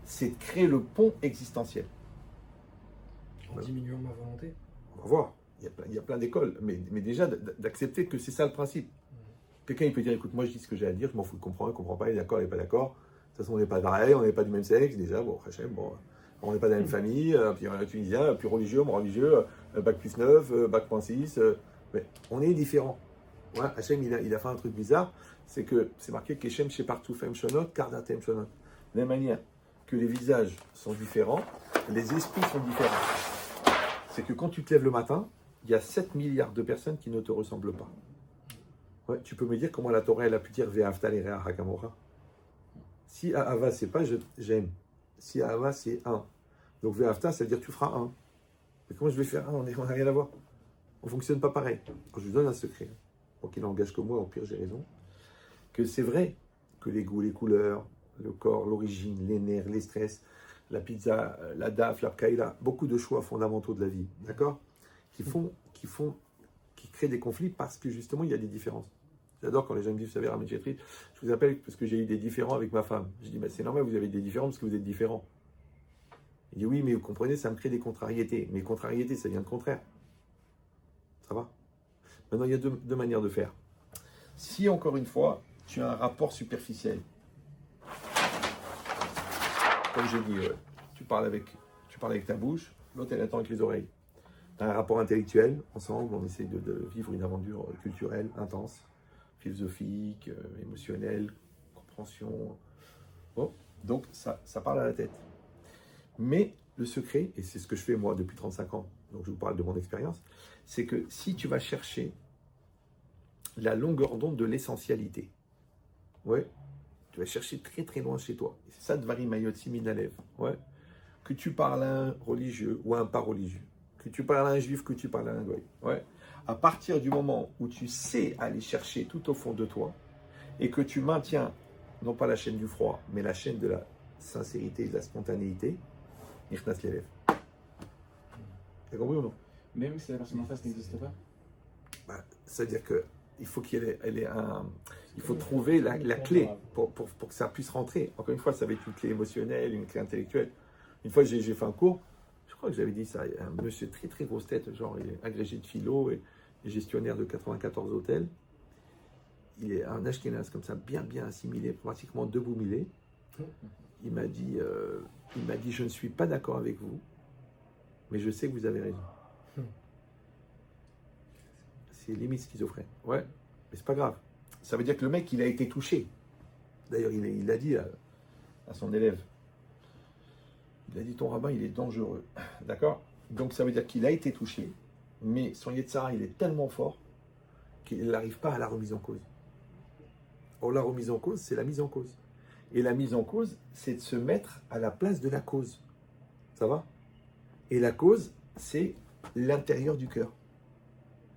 [SPEAKER 1] c'est de créer le pont existentiel.
[SPEAKER 3] En diminuant ma volonté.
[SPEAKER 1] On va voir. Il y a plein d'écoles. Mais déjà, d'accepter que c'est ça le principe. Quelqu'un il peut dire, écoute, moi je dis ce que j'ai à dire, je m'en fous, il comprend, il est d'accord, il n'est pas d'accord. De toute façon, on n'est pas pareil, on n'est pas du même sexe, déjà, bon, Hachem, bon, on n'est pas de la même famille, puis tunisien, puis religieux, mon religieux, bac plus 9, bac point 6, mais on est différents. Ouais, Hachem, il a fait un truc bizarre, c'est que c'est marqué Keshem chez partout, Fem Shonot, Kardatem Shonot. De la même manière que les visages sont différents, les esprits sont différents. C'est que quand tu te lèves le matin, il y a 7 milliards de personnes qui ne te ressemblent pas. Ouais, tu peux me dire comment la Torah elle a pu dire Ve'afta l'ereach hakamora. Si Ahava c'est pas j'aime, si Ahava c'est un. Donc Ve'afta ça veut dire tu feras un. Mais comment je vais faire un? On n'a rien à voir. On ne fonctionne pas pareil. Je vous donne un secret. Pour qu'il n'engage que moi, au pire j'ai raison. Que c'est vrai que les goûts, les couleurs, le corps, l'origine, les nerfs, les stress, la pizza, la daf, la pkaïla, beaucoup de choix fondamentaux de la vie, d'accord? Qui créent des conflits parce que justement il y a des différences. J'adore quand les gens me disent, vous savez, Ramin Chetri, je vous appelle parce que j'ai eu des différends avec ma femme. Je dis, bah, c'est normal, vous avez des différends parce que vous êtes différents. Il dit, oui, mais vous comprenez, ça me crée des contrariétés. Mais contrariétés, ça vient de contraire. Ça va? Maintenant, il y a deux manières de faire. Si, encore une fois, tu as un rapport superficiel, comme j'ai dit, tu parles avec ta bouche, l'autre, elle attend avec les oreilles. Tu as un rapport intellectuel, ensemble, on essaie de vivre une aventure culturelle intense, philosophique, émotionnelle, compréhension. Bon, donc ça parle à la tête. Mais le secret, et c'est ce que je fais moi depuis 35 ans, donc je vous parle de mon expérience, c'est que si tu vas chercher la longueur d'onde de l'essentialité, ouais, tu vas chercher très très loin chez toi. Et c'est ça de Mayot Siminalev, ouais. Que tu parles à un religieux ou à un pas religieux, que tu parles à un juif, que tu parles à un goy, ouais. À partir du moment où tu sais aller chercher tout au fond de toi et que tu maintiens non pas la chaîne du froid, mais la chaîne de la sincérité et de la spontanéité, Nichnas l'élève. T'as compris ou non?
[SPEAKER 2] Même si la personne en face n'existe pas?
[SPEAKER 1] Bah, c'est-à-dire que il faut il faut trouver la clé pour que ça puisse rentrer. Encore une fois, ça va être une clé émotionnelle, une clé intellectuelle. Une fois, j'ai fait un cours, je crois que j'avais dit ça, un monsieur très très grosse tête, genre il est agrégé de philo et gestionnaire de 94 hôtels. Il est un ashkénaze comme ça, bien assimilé, pratiquement debout millé. Il m'a dit, je ne suis pas d'accord avec vous, mais je sais que vous avez raison. C'est limite schizophrène. Ouais, mais c'est pas grave. Ça veut dire que le mec, il a été touché. D'ailleurs, il a dit à son élève, il a dit, ton rabbin, il est dangereux. D'accord? Donc ça veut dire qu'il a été touché, mais son Yetzara, il est tellement fort qu'il n'arrive pas à la remise en cause. Or, la remise en cause, c'est la mise en cause. Et la mise en cause, c'est de se mettre à la place de la cause. Ça va? Et la cause, c'est l'intérieur du cœur.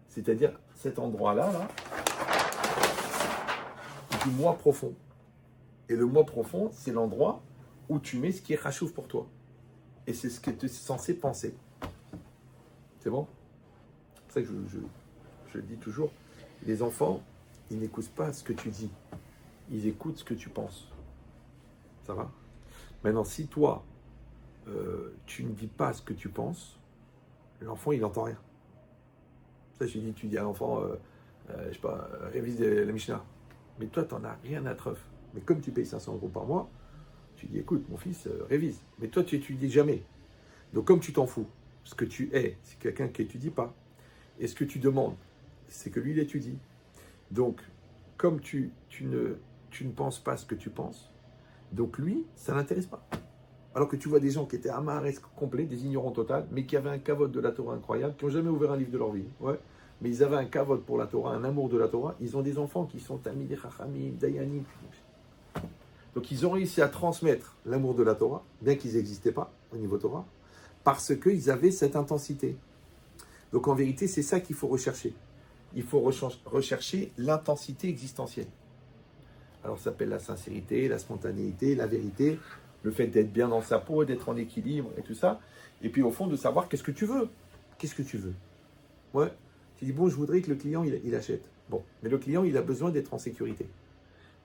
[SPEAKER 1] C'est-à-dire cet endroit-là, là, du moi profond. Et le moi profond, c'est l'endroit où tu mets ce qui est rachouf pour toi. Et c'est ce que tu es censé penser. C'est bon? C'est pour ça que je le dis toujours. Les enfants, ils n'écoutent pas ce que tu dis. Ils écoutent ce que tu penses. Ça va? Maintenant, si toi, tu ne dis pas ce que tu penses, l'enfant, il n'entend rien. Ça, j'ai dit, tu dis à l'enfant, je sais pas, révise la Mishnah. Mais toi, tu n'en as rien à treuf. Mais comme tu payes 500 € par mois, tu dis, écoute, mon fils, révise. Mais toi, tu n'étudies jamais. Donc, comme tu t'en fous, ce que tu es, c'est quelqu'un qui n'étudie pas. Et ce que tu demandes, c'est que lui, il étudie. Donc, comme tu ne penses pas ce que tu penses, donc lui, ça ne l'intéresse pas. Alors que tu vois des gens qui étaient amaharesques complets, des ignorants total, mais qui avaient un kavod de la Torah incroyable, qui n'ont jamais ouvert un livre de leur vie. Ouais. Mais ils avaient un kavod pour la Torah, un amour de la Torah. Ils ont des enfants qui sont Talmidei Chachamim, Dayanim. Donc ils ont réussi à transmettre l'amour de la Torah, bien qu'ils n'existaient pas au niveau Torah, parce qu'ils avaient cette intensité. Donc en vérité, c'est ça qu'il faut rechercher. Il faut rechercher l'intensité existentielle. Alors ça s'appelle la sincérité, la spontanéité, la vérité, le fait d'être bien dans sa peau, d'être en équilibre et tout ça. Et puis au fond, de savoir qu'est-ce que tu veux. Qu'est-ce que tu veux? Ouais. Tu dis, bon, je voudrais que le client, il achète. Bon, mais le client, il a besoin d'être en sécurité.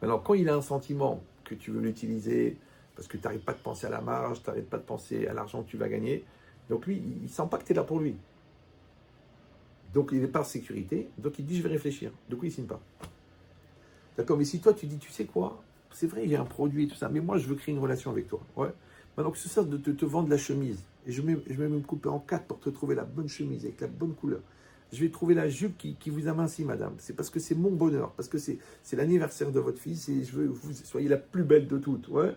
[SPEAKER 1] Maintenant, quand il a un sentiment que tu veux l'utiliser, parce que tu n'arrives pas de penser à la marge, tu n'arrives pas de penser à l'argent que tu vas gagner, donc lui, il ne sent pas que tu es là pour lui. Donc il n'est pas en sécurité, donc il dit, je vais réfléchir. Du coup, il ne signe pas. D'accord, mais si toi, tu dis, tu sais quoi, c'est vrai, il y a un produit et tout ça, mais moi, je veux créer une relation avec toi. Ouais. Maintenant que ce soit de te vendre la chemise, et je vais me couper en 4 pour te trouver la bonne chemise avec la bonne couleur. Je vais trouver la jupe qui vous amincit, madame. C'est parce que c'est mon bonheur, parce que c'est l'anniversaire de votre fils et je veux que vous soyez la plus belle de toutes. Ouais.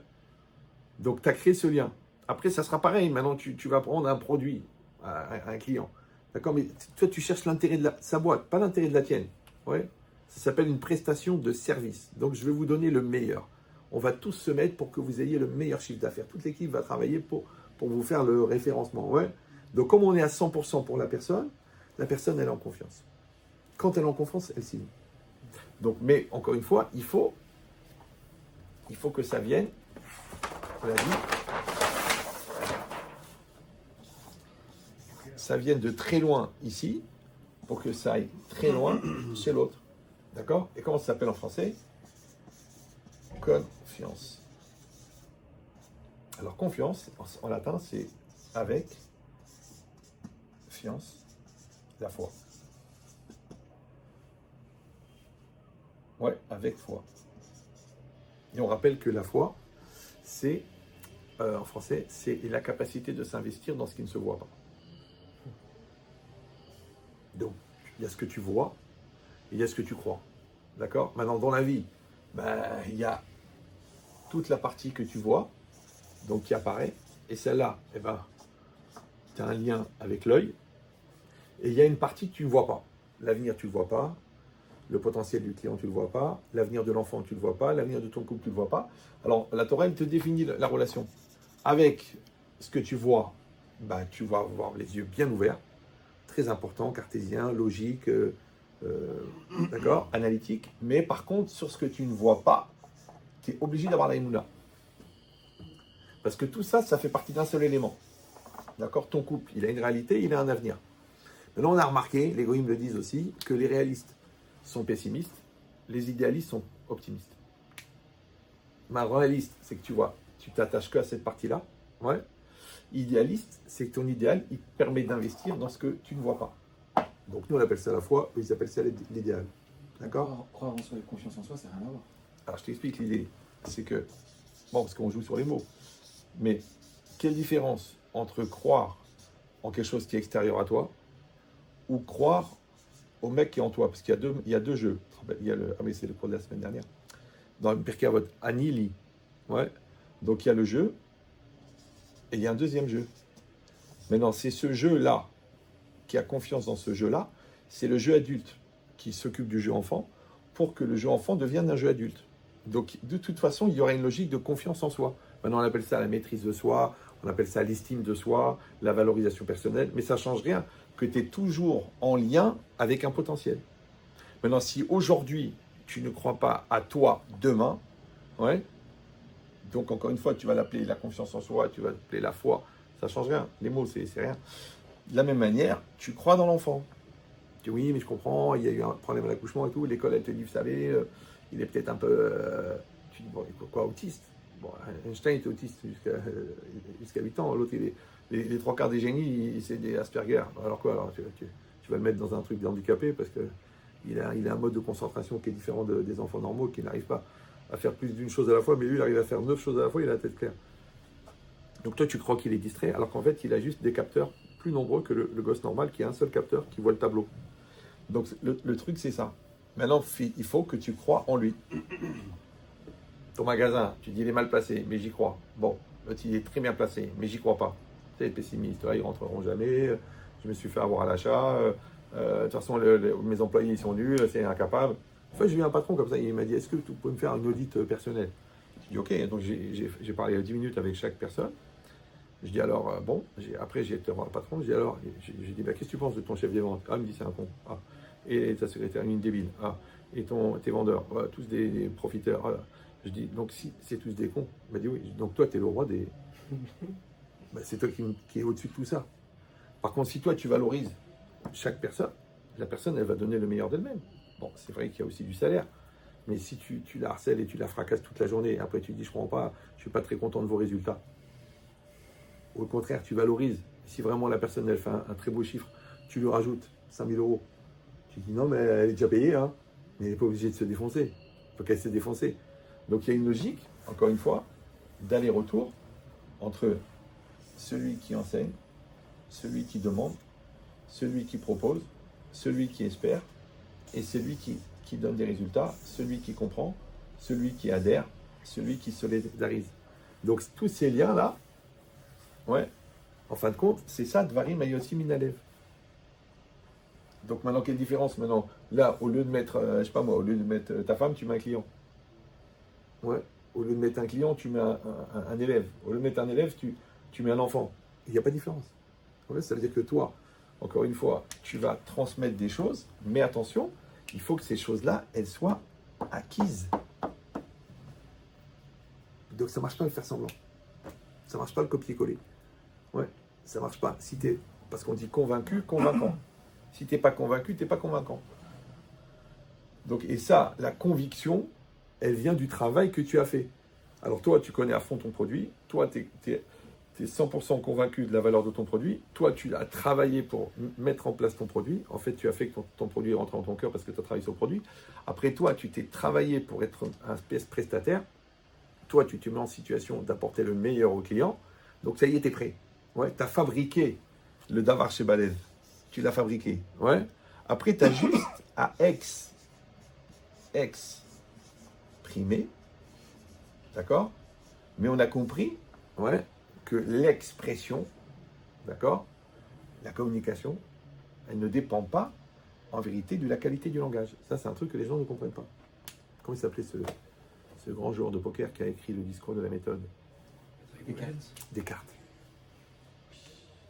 [SPEAKER 1] Donc, tu as créé ce lien. Après, ça sera pareil. Maintenant, tu vas prendre un produit à un client. D'accord, mais toi, tu cherches l'intérêt de sa boîte, pas l'intérêt de la tienne. Ouais. Ça s'appelle une prestation de service. Donc, je vais vous donner le meilleur. On va tous se mettre pour que vous ayez le meilleur chiffre d'affaires. Toute l'équipe va travailler pour vous faire le référencement. Ouais. Donc, comme on est à 100% pour la personne, elle est en confiance. Quand elle est en confiance, elle signe. Donc, mais encore une fois, il faut que ça vienne, on l'a dit, ça vienne de très loin ici, pour que ça aille très loin chez l'autre. D'accord? Et comment ça s'appelle en français? Confiance. Alors, confiance, en latin, c'est avec, fiance, la foi. Ouais, avec foi. Et on rappelle que la foi, c'est, en français, c'est la capacité de s'investir dans ce qui ne se voit pas. Donc, il y a ce que tu vois, et il y a ce que tu crois. D'accord? Maintenant, dans la vie, il y a toute la partie que tu vois, donc qui apparaît, et celle-là, tu as un lien avec l'œil, et il y a une partie que tu ne vois pas. L'avenir, tu ne le vois pas. Le potentiel du client, tu ne le vois pas. L'avenir de l'enfant, tu ne le vois pas. L'avenir de ton couple, tu ne le vois pas. Alors, la Torah, elle te définit la relation. Avec ce que tu vois, bah, tu vas avoir les yeux bien ouverts. Très important, cartésien, logique, d'accord, analytique. Mais par contre, sur ce que tu ne vois pas, tu es obligé d'avoir la Emouna. Parce que tout ça, ça fait partie d'un seul élément. D'accord? Ton couple, il a une réalité, il a un avenir. Maintenant, on a remarqué, les goïms le disent aussi, que les réalistes sont pessimistes, les idéalistes sont optimistes. Ma réaliste, c'est que tu vois, tu t'attaches qu'à cette partie-là. Ouais. Idéaliste, c'est que ton idéal, il te permet d'investir dans ce que tu ne vois pas. Donc nous, on appelle ça la foi, eux, ils appellent ça l'idéal. D'accord?
[SPEAKER 2] Croire en soi et confiance en soi, c'est rien à voir.
[SPEAKER 1] Alors, je t'explique l'idée. C'est que, bon, parce qu'on joue sur les mots, mais quelle différence entre croire en quelque chose qui est extérieur à toi ou croire au mec qui est en toi? Parce qu'il y a deux jeux. Il y a ah, mais c'est le cours de la semaine dernière. Dans le Pirkei Avot, Anili. Ouais. Donc, il y a le jeu et il y a un deuxième jeu. Maintenant, c'est ce jeu-là qui a confiance dans ce jeu-là, c'est le jeu adulte qui s'occupe du jeu enfant pour que le jeu enfant devienne un jeu adulte. Donc, de toute façon, il y aura une logique de confiance en soi. Maintenant, on appelle ça la maîtrise de soi, on appelle ça l'estime de soi, la valorisation personnelle, mais ça ne change rien, que tu es toujours en lien avec un potentiel. Maintenant, si aujourd'hui, tu ne crois pas à toi demain, ouais, donc encore une fois, tu vas l'appeler la confiance en soi, tu vas l'appeler la foi, ça ne change rien. Les mots, c'est rien. De la même manière, tu crois dans l'enfant. Tu dis oui, mais je comprends, il y a eu un problème à l'accouchement et tout. L'école, elle te dit, vous savez, il est peut-être un peu. Tu dis, bon, quoi, autiste? Bon, Einstein était autiste jusqu'à 8 ans. L'autre, les trois quarts des génies, c'est des Asperger. Alors quoi? Alors, tu vas le mettre dans un truc d'handicapé parce qu'il a un mode de concentration qui est différent des enfants normaux qui n'arrivent pas à faire plus d'une chose à la fois. Mais lui, il arrive à faire 9 choses à la fois, il a la tête claire. Donc toi, tu crois qu'il est distrait, alors qu'en fait, il a juste des capteurs plus nombreux que le gosse normal qui a un seul capteur qui voit le tableau. Donc le truc, c'est ça. Maintenant, il faut que tu crois en lui. Ton magasin, tu dis il est mal placé, mais j'y crois. Bon, l'autre, il est très bien placé, mais j'y crois pas. Tu es pessimiste, ils rentreront jamais. Je me suis fait avoir à l'achat. De toute façon, mes employés, ils sont nuls, c'est incapable. Une fois, j'ai eu un patron comme ça, il m'a dit, est-ce que tu peux me faire une audit personnelle? Je dis, ok. Donc, j'ai parlé 10 minutes avec chaque personne. Je dis alors, bon, après j'ai été voir le patron, je dis alors, j'ai dit, bah, qu'est-ce que tu penses de ton chef des ventes? Ah, il me dit, c'est un con. Ah. Et ta secrétaire, une débile. Ah. Et tes vendeurs, voilà, tous des profiteurs. Ah. Je dis, donc si c'est tous des cons, il m'a dit oui, donc toi, tu es le roi des. Bah, c'est toi qui est au-dessus de tout ça. Par contre, si toi, tu valorises chaque personne, la personne, elle va donner le meilleur d'elle-même. Bon, c'est vrai qu'il y a aussi du salaire. Mais si tu la harcèles et tu la fracasses toute la journée, et après tu dis, je ne comprends pas, je ne suis pas très content de vos résultats. Au contraire, tu valorises. Si vraiment la personne, elle fait un très beau chiffre, tu lui rajoutes 5 000 euros. Tu dis non, mais elle est déjà payée, hein. Mais elle n'est pas obligée de se défoncer. Il faut qu'elle se défonce. Donc il y a une logique, encore une fois, d'aller-retour entre celui qui enseigne, celui qui demande, celui qui propose, celui qui espère, et celui qui donne des résultats, celui qui comprend, celui qui adhère, celui qui solidarise. Donc tous ces liens-là, ouais, en fin de compte, c'est ça, Dvarim Ayotzi Minalev. Donc maintenant, quelle différence maintenant? Là, au lieu de mettre, je sais pas moi, au lieu de mettre ta femme, tu mets un client. Ouais. Au lieu de mettre un client, tu mets un élève. Au lieu de mettre un élève, tu mets un enfant. Il n'y a pas de différence. Ouais, ça veut dire que toi, encore une fois, tu vas transmettre des choses, mais attention, il faut que ces choses-là, elles soient acquises. Donc ça ne marche pas le faire semblant. Ça ne marche pas le copier-coller. Ouais, ça ne marche pas. Si parce qu'on dit convaincu, convaincant. Si tu n'es pas convaincu, tu n'es pas convaincant. Donc, et ça, la conviction, elle vient du travail que tu as fait. Alors toi, tu connais à fond ton produit. Toi, tu es 100% convaincu de la valeur de ton produit. Toi, tu as travaillé pour mettre en place ton produit. En fait, tu as fait que ton produit est rentré dans ton cœur parce que tu as travaillé sur le produit. Après, toi, tu t'es travaillé pour être un prestataire. Toi, tu te mets en situation d'apporter le meilleur au client. Donc, ça y est, tu es prêt. Ouais, tu as fabriqué le davar chez Balez. Tu l'as fabriqué. Ouais. Après, tu as juste à exprimer. D'accord? Mais on a compris, ouais, que l'expression, d'accord, la communication, elle ne dépend pas, en vérité, de la qualité du langage. Ça, c'est un truc que les gens ne comprennent pas. Comment il s'appelait ce grand joueur de poker qui a écrit le discours de la méthode? Descartes.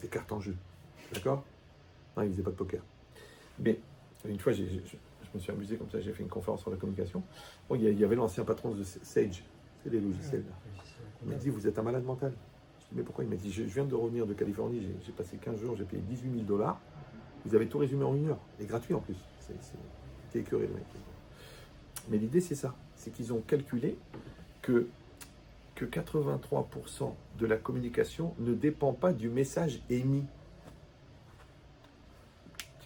[SPEAKER 1] Descartes en jeu. D'accord? Non, il ne faisait pas de poker. Mais une fois, je me suis amusé comme ça, j'ai fait une conférence sur la communication. Bon, il y avait l'ancien patron de Sage, c'est les logiciels. Il m'a dit, vous êtes un malade mental. Je dis, mais pourquoi? Il m'a dit, je viens de revenir de Californie, j'ai passé 15 jours, j'ai payé 18 000 $. Vous avez tout résumé en 1 heure, et gratuit en plus. T'es écœuré, le mec. Mais l'idée, c'est ça. C'est qu'ils ont calculé que 83% de la communication ne dépend pas du message émis.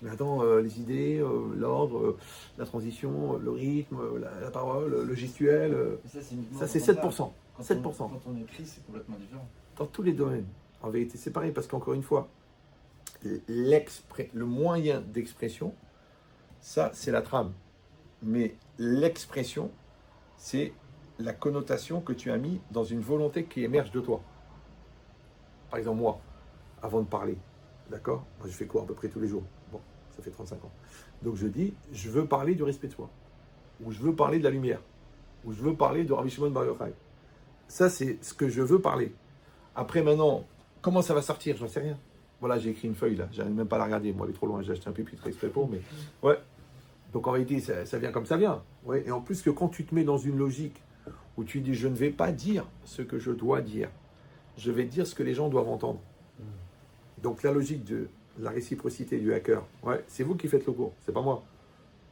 [SPEAKER 1] Mais attends, les idées, l'ordre, la transition, le rythme, la parole, le gestuel, ça c'est 7%. 7%.
[SPEAKER 2] Quand on écrit, c'est complètement différent.
[SPEAKER 1] Dans tous les domaines. En vérité, c'est pareil, parce qu'encore une fois, le moyen d'expression, ça c'est la trame. Mais l'expression, c'est la connotation que tu as mis dans une volonté qui émerge de toi. Par exemple, moi, avant de parler, d'accord? Moi, je fais quoi à peu près tous les jours? Bon, ça fait 35 ans. Donc je dis, je veux parler du respect de soi, ou je veux parler de la lumière, ou je veux parler de Rabbi Shimon Bar Yochai. Ça, c'est ce que je veux parler. Après, maintenant, comment ça va sortir? J'en sais rien. Voilà, j'ai écrit une feuille là, j'arrive même pas à la regarder. Moi, elle est trop loin, j'ai acheté un pupitre exprès pour, mais ouais. Donc en réalité, ça vient comme ça vient. Ouais. Et en plus que quand tu te mets dans une logique où tu dis, je ne vais pas dire ce que je dois dire, je vais dire ce que les gens doivent entendre. Donc la logique de la réciprocité du hacker, ouais, c'est vous qui faites le cours, c'est pas moi.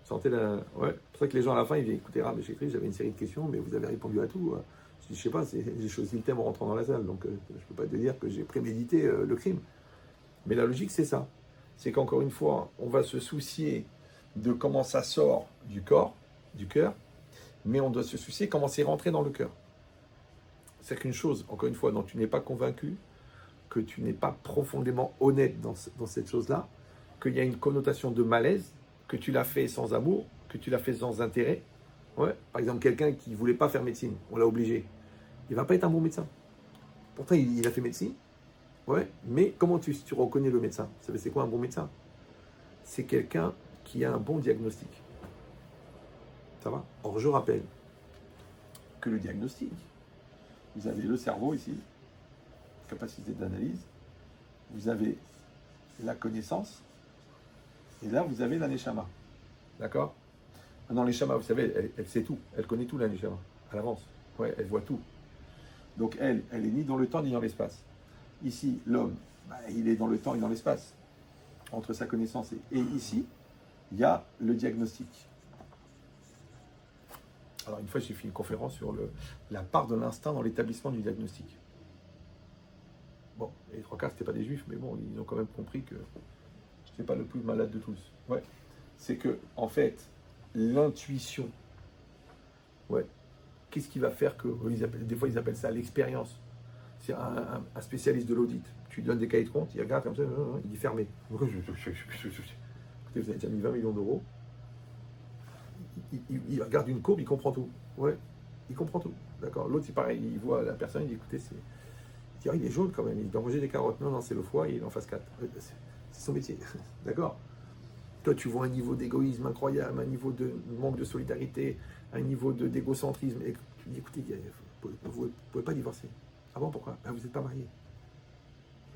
[SPEAKER 1] Sentez la... Ouais. C'est pour ça que les gens à la fin, ils disent, écoutez, j'avais une série de questions, mais vous avez répondu à tout. Je dis, je sais pas, j'ai choisi le thème en rentrant dans la salle, donc je peux pas te dire que j'ai prémédité le crime. Mais la logique, c'est ça. C'est qu'encore une fois, on va se soucier de comment ça sort du corps, du cœur, mais on doit se soucier comment c'est rentré dans le cœur. C'est qu'une chose, encore une fois, dont tu n'es pas convaincu, que tu n'es pas profondément honnête dans cette chose-là, qu'il y a une connotation de malaise, que tu l'as fait sans amour, que tu l'as fait sans intérêt. Ouais. Par exemple, quelqu'un qui ne voulait pas faire médecine, on l'a obligé. Il ne va pas être un bon médecin. Pourtant, il a fait médecine. Ouais. Mais comment tu reconnais le médecin? C'est quoi un bon médecin? C'est quelqu'un qui a un bon diagnostic. Ça va? Or, je rappelle que le diagnostic, vous avez le cerveau ici, capacité d'analyse, vous avez la connaissance, et là, vous avez la neshama. D'accord? Maintenant, les neshama, vous savez, elle sait tout. Elle connaît tout, la neshama, à l'avance. Ouais, elle voit tout. Donc, elle est ni dans le temps, ni dans l'espace. Ici, l'homme, il est dans le temps et dans l'espace, entre sa connaissance et ici, il y a le diagnostic. Alors, une fois, j'ai fait une conférence sur la part de l'instinct dans l'établissement du diagnostic. Bon, les 3 quarts, c'était pas des juifs, mais bon, ils ont quand même compris que je n'étais pas le plus malade de tous. Ouais. C'est que, en fait, l'intuition, ouais, qu'est-ce qui va faire que, des fois, ils appellent ça l'expérience. C'est un spécialiste de l'audit. Tu lui donnes des cahiers de compte, il regarde comme ça, il dit fermé. Écoutez, vous avez déjà mis 20 millions d'euros. Il regarde une courbe, il comprend tout. Ouais, il comprend tout. D'accord. L'autre, c'est pareil, il voit la personne, il dit écoutez, il est jaune quand même, il doit manger des carottes. Non, c'est le foie, il est en phase 4. C'est son métier. D'accord. Toi, tu vois un niveau d'égoïsme incroyable, un niveau de manque de solidarité, un niveau d'égocentrisme. Et tu dis écoutez, vous ne pouvez pas divorcer. Ah bon, pourquoi? Vous n'êtes pas marié.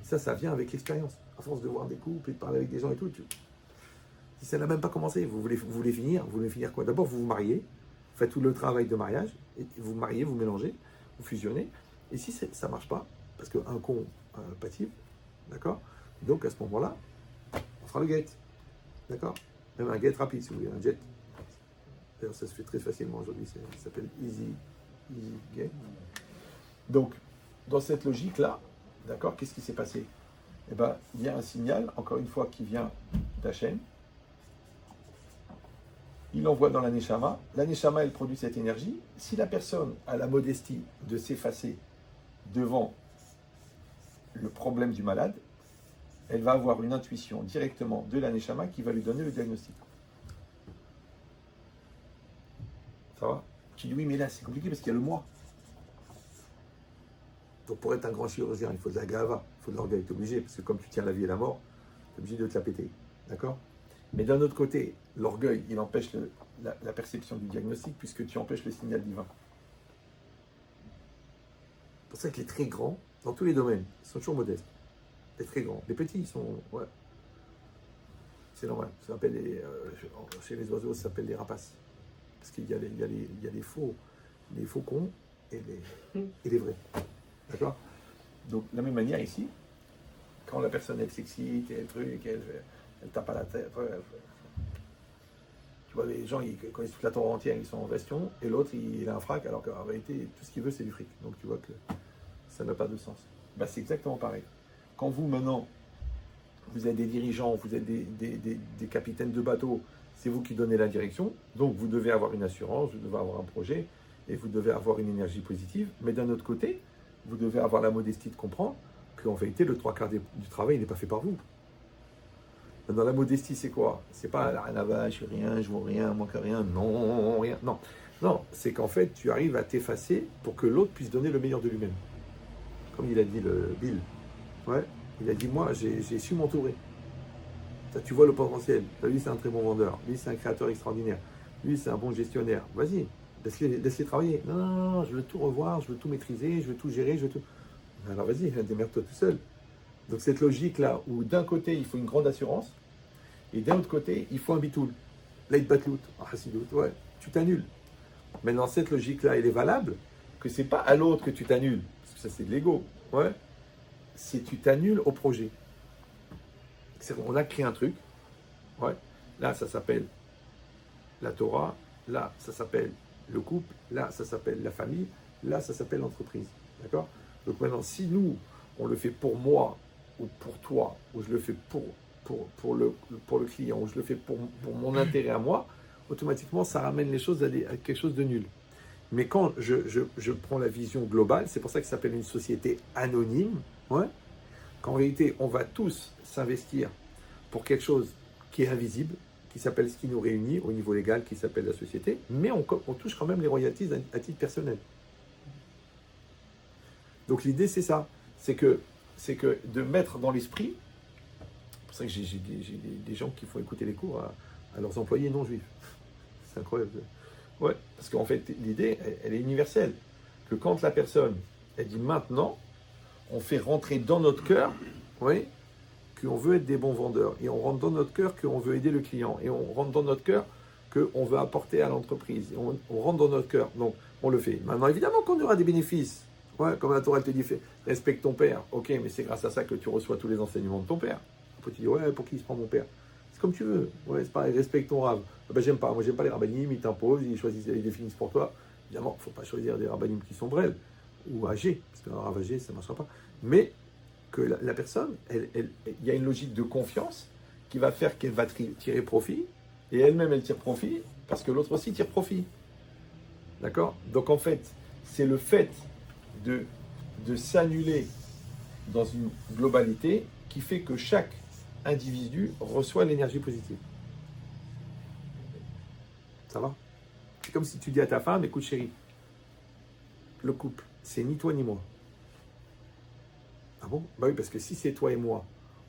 [SPEAKER 1] Ça vient avec l'expérience. À force de voir des couples et de parler avec des gens et tout, si ça n'a même pas commencé, vous voulez finir quoi? D'abord, vous vous mariez, vous faites tout le travail de mariage, et vous mariez, vous mélangez, vous fusionnez, et si ça ne marche pas, parce qu'un con passive, d'accord? Donc à ce moment-là, on fera le get, d'accord? Même un get rapide, si vous voulez, un jet. D'ailleurs, ça se fait très facilement aujourd'hui, ça s'appelle easy get. Donc, dans cette logique-là, d'accord, qu'est-ce qui s'est passé? Eh bien, il y a un signal, encore une fois, qui vient d'Hachem. Il l'envoie dans la neshama. La neshama, elle produit cette énergie. Si la personne a la modestie de s'effacer devant le problème du malade, elle va avoir une intuition directement de la neshama qui va lui donner le diagnostic. Ça va? Tu dis oui, mais là, c'est compliqué parce qu'il y a le moi. Donc pour être un grand chirurgien, il faut de la gava, il faut de l'orgueil, tu es obligé, parce que comme tu tiens la vie et la mort, tu es obligé de te la péter. D'accord? Mais d'un autre côté, l'orgueil, il empêche la perception du diagnostic puisque tu empêches le signal divin. C'est pour ça que les très grands, dans tous les domaines, sont toujours modestes. Les très grands. Les petits, ils sont... Ouais. C'est normal. Ça s'appelle chez les oiseaux, ça s'appelle les rapaces. Parce qu'il y a les faucons et les vrais. D'accord? Donc, de la même manière ici, quand la personne elle s'excite, elle tape à la tête, tu vois, les gens, quand ils soufflent la tour entière, ils sont en vestion, et l'autre, il a un frac, alors qu'en réalité, tout ce qu'il veut, c'est du fric. Donc, tu vois que ça n'a pas de sens. Bah, c'est exactement pareil. Quand vous, maintenant, vous êtes des dirigeants, vous êtes des capitaines de bateau, c'est vous qui donnez la direction, donc vous devez avoir une assurance, vous devez avoir un projet, et vous devez avoir une énergie positive, mais d'un autre côté, vous devez avoir la modestie de comprendre qu'en vérité, le 3/4 du travail n'est pas fait par vous. Dans la modestie, c'est quoi? C'est pas là-bas, je suis rien, je vaux rien, moi que rien, non, rien. Non, non, c'est qu'en fait, tu arrives à t'effacer pour que l'autre puisse donner le meilleur de lui-même. Comme il a dit le Bill. Ouais, il a dit, moi, j'ai su m'entourer. Tu vois le potentiel. Lui, c'est un très bon vendeur. Lui, c'est un créateur extraordinaire. Lui, c'est un bon gestionnaire. Vas-y, laisse-les travailler. Non, non, non, je veux tout revoir, je veux tout maîtriser, je veux tout gérer, je veux tout... Alors vas-y, démerde-toi tout seul. Donc cette logique-là, où d'un côté, il faut une grande assurance, et d'un autre côté, il faut un bitoul. Là, il te batlout. Ouais, tu t'annules. Maintenant, cette logique-là, elle est valable, que c'est pas à l'autre que tu t'annules, parce que ça, c'est de l'ego. Ouais. C'est tu t'annules au projet. On a créé un truc. Ouais. Là, ça s'appelle la Torah. Là, ça s'appelle le couple. Là, ça s'appelle la famille. Là, ça s'appelle l'entreprise. D'accord? Donc maintenant, si nous, on le fait pour moi, ou pour toi, ou je le fais pour le client, ou je le fais pour mon intérêt à moi, automatiquement, ça ramène les choses à quelque chose de nul. Mais quand je prends la vision globale, c'est pour ça que ça s'appelle une société anonyme, ouais, qu'en réalité, on va tous s'investir pour quelque chose qui est invisible, qui s'appelle ce qui nous réunit au niveau légal, qui s'appelle la société, mais on touche quand même les royalties à titre personnel. Donc l'idée, c'est ça, c'est que de mettre dans l'esprit, c'est pour ça que j'ai des gens qui font écouter les cours à leurs employés non juifs. C'est incroyable. Ouais, parce qu'en fait, l'idée, elle est universelle. Que quand la personne, elle dit maintenant, on fait rentrer dans notre cœur, oui, qu'on veut être des bons vendeurs. Et on rentre dans notre cœur qu'on veut aider le client. Et on rentre dans notre cœur qu'on veut apporter à l'entreprise. Et on rentre dans notre cœur. Donc, on le fait. Maintenant, évidemment qu'on aura des bénéfices. Ouais, comme la Torah te dit, respecte ton père. Ok, mais c'est grâce à ça que tu reçois tous les enseignements de ton père. Après, tu dis, ouais, pour qui il se prend mon père? C'est comme tu veux. Ouais, c'est pareil, respecte ton rave. Ah ben, j'aime pas. Moi, j'aime pas les rabbinim, ils t'imposent, ils choisissent, ils définissent pour toi. Évidemment, il ne faut pas choisir des rabbinim qui sont brels ou âgés, parce qu'un rave âgé, ça ne marchera pas. Mais que la personne, il y a une logique de confiance qui va faire qu'elle va tirer profit, et elle-même, elle tire profit, parce que l'autre aussi tire profit. D'accord? Donc, en fait, c'est le fait de s'annuler dans une globalité qui fait que chaque individu reçoit l'énergie positive. Ça va? C'est comme si tu dis à ta femme, écoute chérie, le couple, c'est ni toi ni moi. Ah bon? Bah oui, parce que si c'est toi et moi,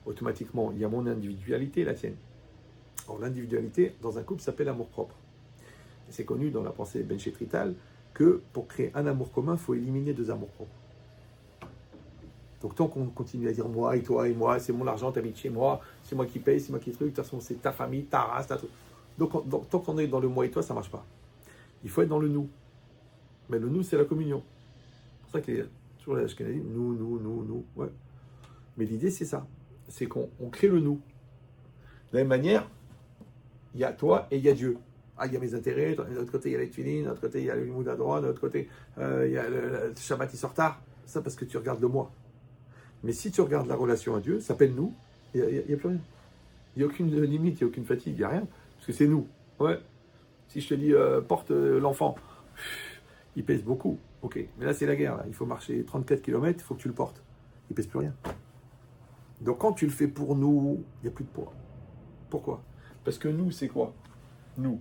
[SPEAKER 1] automatiquement, il y a mon individualité et la tienne. Alors l'individualité, dans un couple, s'appelle amour-propre. Et c'est connu dans la pensée Ben Shetrital que pour créer un amour commun, il faut éliminer 2 amours propres. Donc tant qu'on continue à dire moi et toi et moi, c'est mon argent, t'habites chez moi, c'est moi qui paye, c'est moi qui truc, de toute façon c'est ta famille, ta race, ta truc. Donc tant qu'on est dans le moi et toi, ça ne marche pas. Il faut être dans le nous. Mais le nous, c'est la communion. C'est pour ça qu'il y a toujours les Ashkenazim, nous. Ouais. Mais l'idée, c'est ça. C'est qu'on crée le nous. De la même manière, il y a toi et il y a Dieu. Ah, il y a mes intérêts, de l'autre côté, il y a les tefilines, de l'autre côté, il y a le limoud adroit, de l'autre côté, il y a le Shabbat, il sort tard. Ça, parce que tu regardes le moi. Mais si tu regardes la relation à Dieu, ça s'appelle nous, il n'y a plus rien. Il n'y a aucune limite, il n'y a aucune fatigue, il n'y a rien. Parce que c'est nous. Ouais. Si je te dis, porte l'enfant, il pèse beaucoup. Ok, mais là, c'est la guerre. Là. Il faut marcher 34 km, il faut que tu le portes. Il ne pèse plus rien. Donc, quand tu le fais pour nous, il n'y a plus de poids. Pourquoi? Parce que nous, c'est quoi? Nous.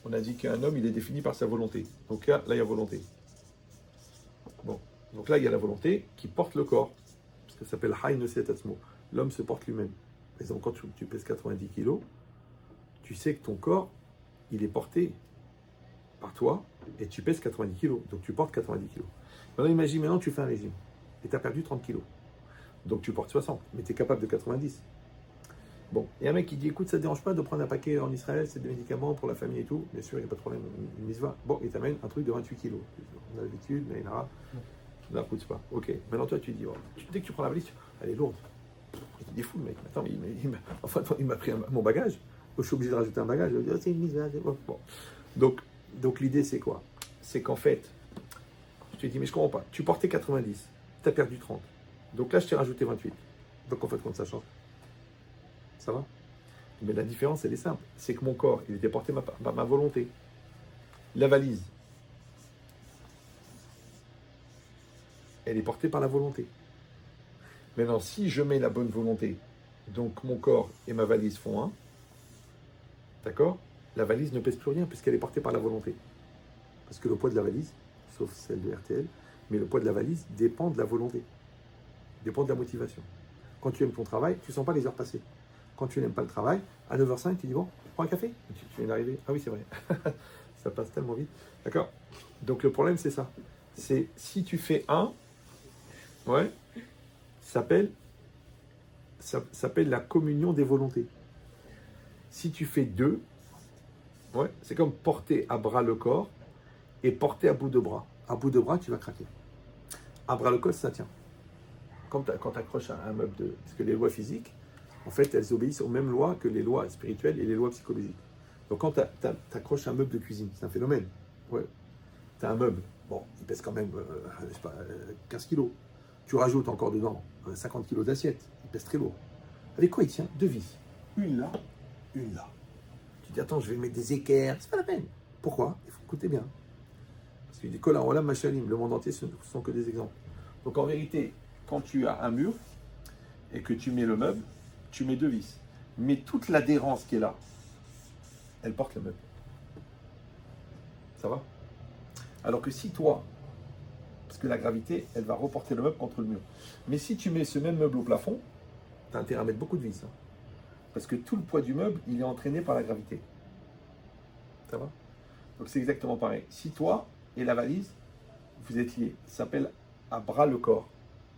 [SPEAKER 1] On a dit qu'un homme, il est défini par sa volonté. Donc là, il y a volonté. Bon. Donc là, il y a la volonté qui porte le corps. Parce que ça s'appelle Haï Noset Atzmo. l'homme se porte lui-même. Par exemple, quand tu pèses 90 kilos, tu sais que ton corps, il est porté par toi et tu pèses 90 kilos. Donc tu portes 90 kilos. Maintenant, imagine, maintenant tu fais un régime et tu as perdu 30 kilos. Donc tu portes 60, mais tu es capable de 90. Bon, il y a un mec qui dit, écoute, ça ne te dérange pas de prendre un paquet en Israël, c'est des médicaments pour la famille et tout. Bien sûr, il n'y a pas de problème, une mise va. Bon, il t'amène un truc de 28 kilos. On a l'habitude, mais il ne la coûte pas. Ok, maintenant toi tu dis, oh, dès que tu prends la valise, elle est lourde. Il est fou le mec. Attends, il m'a pris mon bagage. Je suis obligé de rajouter un bagage. Je dis, oh, c'est une mise va. Bon. Donc l'idée c'est quoi? C'est qu'en fait, je te dis, mais je comprends pas. Tu portais 90, tu as perdu 30. Donc là, je t'ai rajouté 28. Donc en fait, quand ça change, ça va? Mais la différence, elle est simple. C'est que mon corps, il était porté par ma volonté. La valise, elle est portée par la volonté. Maintenant, si je mets la bonne volonté, donc mon corps et ma valise font un, d'accord? La valise ne pèse plus rien puisqu'elle est portée par la volonté. Parce que le poids de la valise, sauf celle de RTL, mais le poids de la valise dépend de la volonté, dépend de la motivation. Quand tu aimes ton travail, tu ne sens pas les heures passer. Quand tu n'aimes pas le travail, à 9h05, tu dis bon, prends un café. Tu viens d'arriver. Ah oui, c'est vrai. Ça passe tellement vite. D'accord? Donc le problème, c'est ça. C'est si tu fais un, ouais, ça s'appelle la communion des volontés. Si tu fais deux, ouais, c'est comme porter à bras le corps et porter à bout de bras. À bout de bras, tu vas craquer. À bras le corps, ça tient. Quand tu accroches un meuble parce que les lois physiques, en fait, elles obéissent aux mêmes lois que les lois spirituelles et les lois psychologiques. Donc quand tu accroches un meuble de cuisine, c'est un phénomène. Ouais. Tu as un meuble, bon, il pèse quand même, je sais pas, 15 kilos. Tu rajoutes encore dedans 50 kilos d'assiette, il pèse très lourd. Avec quoi il tient? Deux vis. Une là, une là. Tu dis, attends, je vais mettre des équerres, c'est pas la peine. Pourquoi? Il faut écouter bien. Parce qu'il dit, Kola, Olam, Machalim, le monde entier, ce ne sont que des exemples. Donc en vérité, quand tu as un mur et que tu mets le meuble, tu mets deux vis. Mais toute l'adhérence qui est là, elle porte le meuble. Ça va? Alors que si toi, parce que la gravité, elle va reporter le meuble contre le mur. Mais si tu mets ce même meuble au plafond, tu as intérêt à mettre beaucoup de vis. Hein. Parce que tout le poids du meuble, il est entraîné par la gravité. Ça va? Donc c'est exactement pareil. Si toi et la valise, vous êtes liés, ça s'appelle à bras le corps.